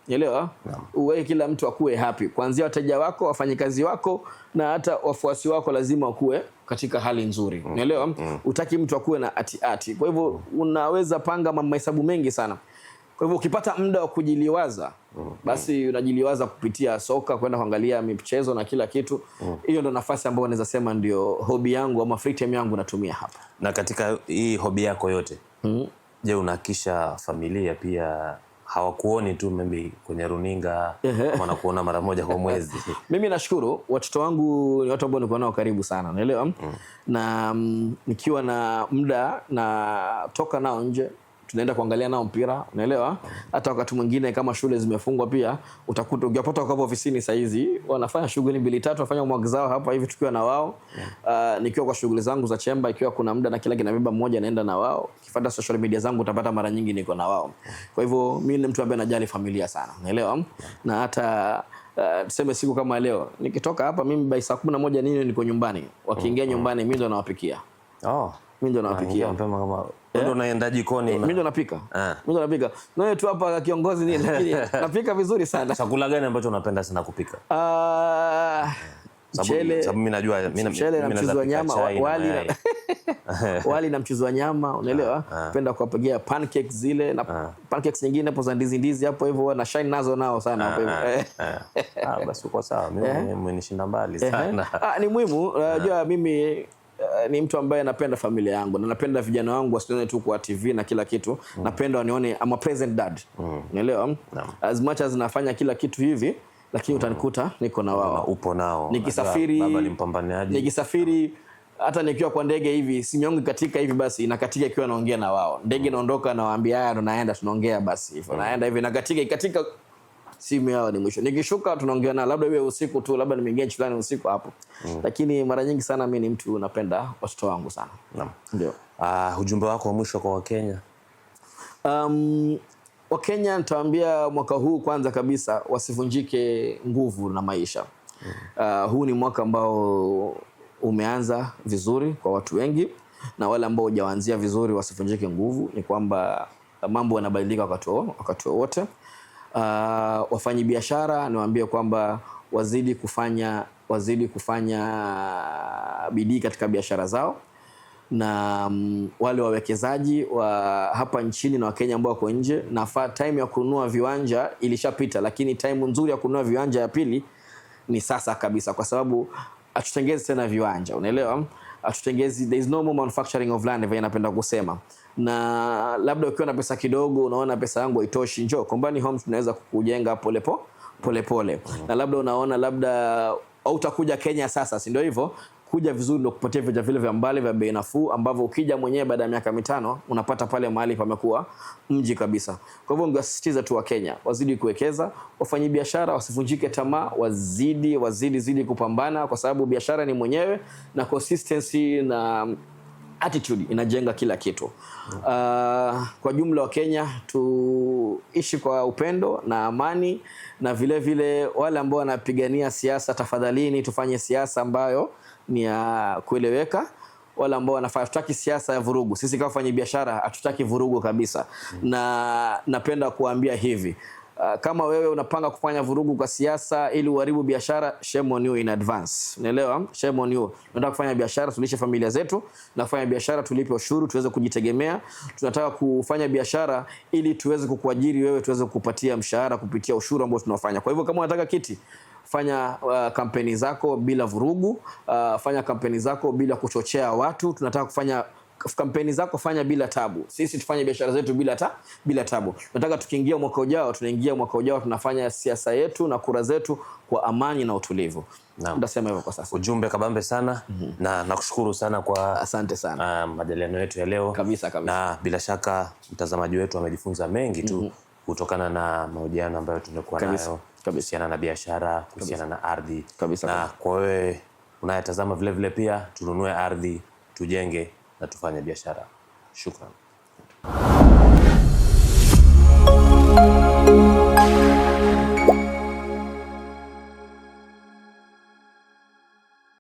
Unaelewa? Uweke kila mtu akue happy. Kuanzia wateja wako, wafanyikazi wako na hata wafuasi wako lazima wakue katika hali nzuri. Unaelewa? Utaki mtu akue na ati. Kwa hivyo unaweza panga mahesabu mengi sana. Kwa hivyo ukipata muda wa kujiliwaza, basi unajiliwaza kupitia soka, kwenda kuangalia michezo na kila kitu. Hiyo ndo nafasi ambayo naweza sema ndio hobby yangu ama free time yangu natumia hapa. Na katika hii hobby yako yote, je, unahakisha familia pia hawakuoni tu maybe kwenye runinga, wanakuona mara moja kwa mwezi? Mimi nashukuru watoto wangu ni watu ambao niko nao karibu sana, unaelewa? Na nikiwa na muda na toka nao nje, tunaenda kuangalia nao mpira, unaelewa? Hata wakati mwingine kama shule zimefungwa pia utakuta ukipata kwa ofisini saa hizi wanafanya shughuli 2-3, wanafanya mwag zao hapa hivi tukiwa na wao. Nikiwa kwa shughuli zangu za chemba, ikiwa kuna muda na kila kinabeba mmoja naenda na wao. Kifuata social media zangu utapata mara nyingi niko na wao. Kwa hivyo mimi ni mtu ambaye najali familia sana, unaelewa? Na hata tuseme siku kama leo nikitoka hapa mimi by saa 11 nini niko nyumbani. Wakiingia nyumbani mimi ndo nawapikia. Mimi ndo nawapikia. Mapema kama ndo naenda jikoni. Mimi ndo napika. Mimi ndo napika. Na wewe tu hapa kiongozi nini, lakini napika vizuri sana. Chakula gani ambacho unapenda sana kupika? Sababu mimi najua mchele na mchuzi wa nyama, wali na mchuzi wa nyama, unaelewa? Napenda kuwapigia pancakes zile na pancakes nyingine hapo za ndizi hapo hivyo, na shine nazo nao sana hapo hivyo. Basi uko sawa, mimi mmenishinda mbali sana. Ni muhimu, unajua mimi ni mtu ambaye napenda familia yangu na napenda vijana wangu wasione tu kwa TV na kila kitu. Napenda wanione I'm a present dad. Unaelewa? As much as nafanya kila kitu hivi, lakini utanikuta niko na wao. Upo nao. Nikisafiri, baba ni mpambanaji. Nikisafiri hata nikiwa kwa ndege hivi, simu yangu katika hivi basi inakatika ikiwa naongea na wao. Ndege inaondoka na waambia haya ndo naenda tunaongea basi hivyo. Naenda hivi na katika simu yao ni mwisho. Nikishuka tunaongea na labda iwe usiku tu, labda nimeingia nchilani usiku hapo. Lakini mara nyingi sana mimi ni mtu napenda watoto wangu sana. Naam. Ndio. Ujumbe wako wa mwisho kwa Wakenya? Wakenya nitawaambia mwaka huu kwanza kabisa wasivunjike nguvu na maisha. Huu ni mwaka ambao umeanza vizuri kwa watu wengi, na wale ambao hujaanzia vizuri wasivunjike nguvu. Ni kwamba mambo yanabadilika wakati wote. Wafanyi biashara niwaambie kwamba wazidi kufanya bidii katika biashara zao, na wale wawekezaji wa hapa nchini na Wakenya ambao wako nje, na time ya kununua viwanja ilishapita, lakini time nzuri ya kununua viwanja ya pili ni sasa kabisa, kwa sababu atutengezi tena viwanja, unaelewa? Atutengezi, there is no more manufacturing of land, vile napenda kusema. Na labda ukiwa na pesa kidogo, unaona pesa yangu haitoshi, njoo Kombani Homes tunaweza kukujenga pole. Na labda unaona labda hautakuja Kenya sasa, si ndio hivyo? Kuja vizuri ndio kupatia viwanja vile vya mbali vya bei nafuu, ambavyo ukija mwenyewe baada ya miaka 5 unapata pale mahali pamekuwa mji kabisa. Kwa hivyo ningesisitiza tu wa Kenya wazidi kuwekeza, wafanye biashara, wasivunjike tamaa, wazidi kupambana, kwa sababu biashara ni mwenyewe, na consistency na attitude inajenga kila kitu. Kwa jumla wa Kenya tuishi kwa upendo na amani, na vile wale ambao wanapigania siasa, tafadhalini tufanye siasa ambayo ni ya kueleweka. Wala ambao wanafanya, tutaki siasa ya vurugu. Sisi kama wafanya biashara hatutaki vurugu kabisa. Na napenda kuambia hivi, kama wewe unapanga kufanya vurugu kwa siasa ili uharibu biashara, shame on you in advance. Unaelewa? Shame on you. Tunataka kufanya biashara tulishe familia zetu, na kufanya biashara tulipe ushuru tuweze kujitegemea. Tunataka kufanya biashara ili tuweze kukuajiri wewe, tuweze kukupatia mshahara kupitia ushuru ambao tunafanya. Kwa hivyo kama unataka kiti, fanya kampeni zako bila vurugu, fanya kampeni zako bila kuchochea watu. Tunataka kufanya kampeni zako, fanya bila tabu. Sisi tufanye biashara zetu bila tabu. Nataka tukiingia mwaka ujao tunafanya siasa yetu na kura zetu kwa amani na utulivu. Ndasema hivyo kwa sasa. Ujumbe kabambe sana. Na nakushukuru sana kwa asante sana majadiliano yetu ya leo. Kabisa. Na bila shaka mtazamaji wetu amejifunza mengi tu kutokana na mahojiano ambayo tumekuwa nayo kuhusiana na biashara, kuhusiana na ardhi. Na kwa wewe unayetazama vile pia, tununue ardhi, tujenge na tufanye biashara. Shukrani.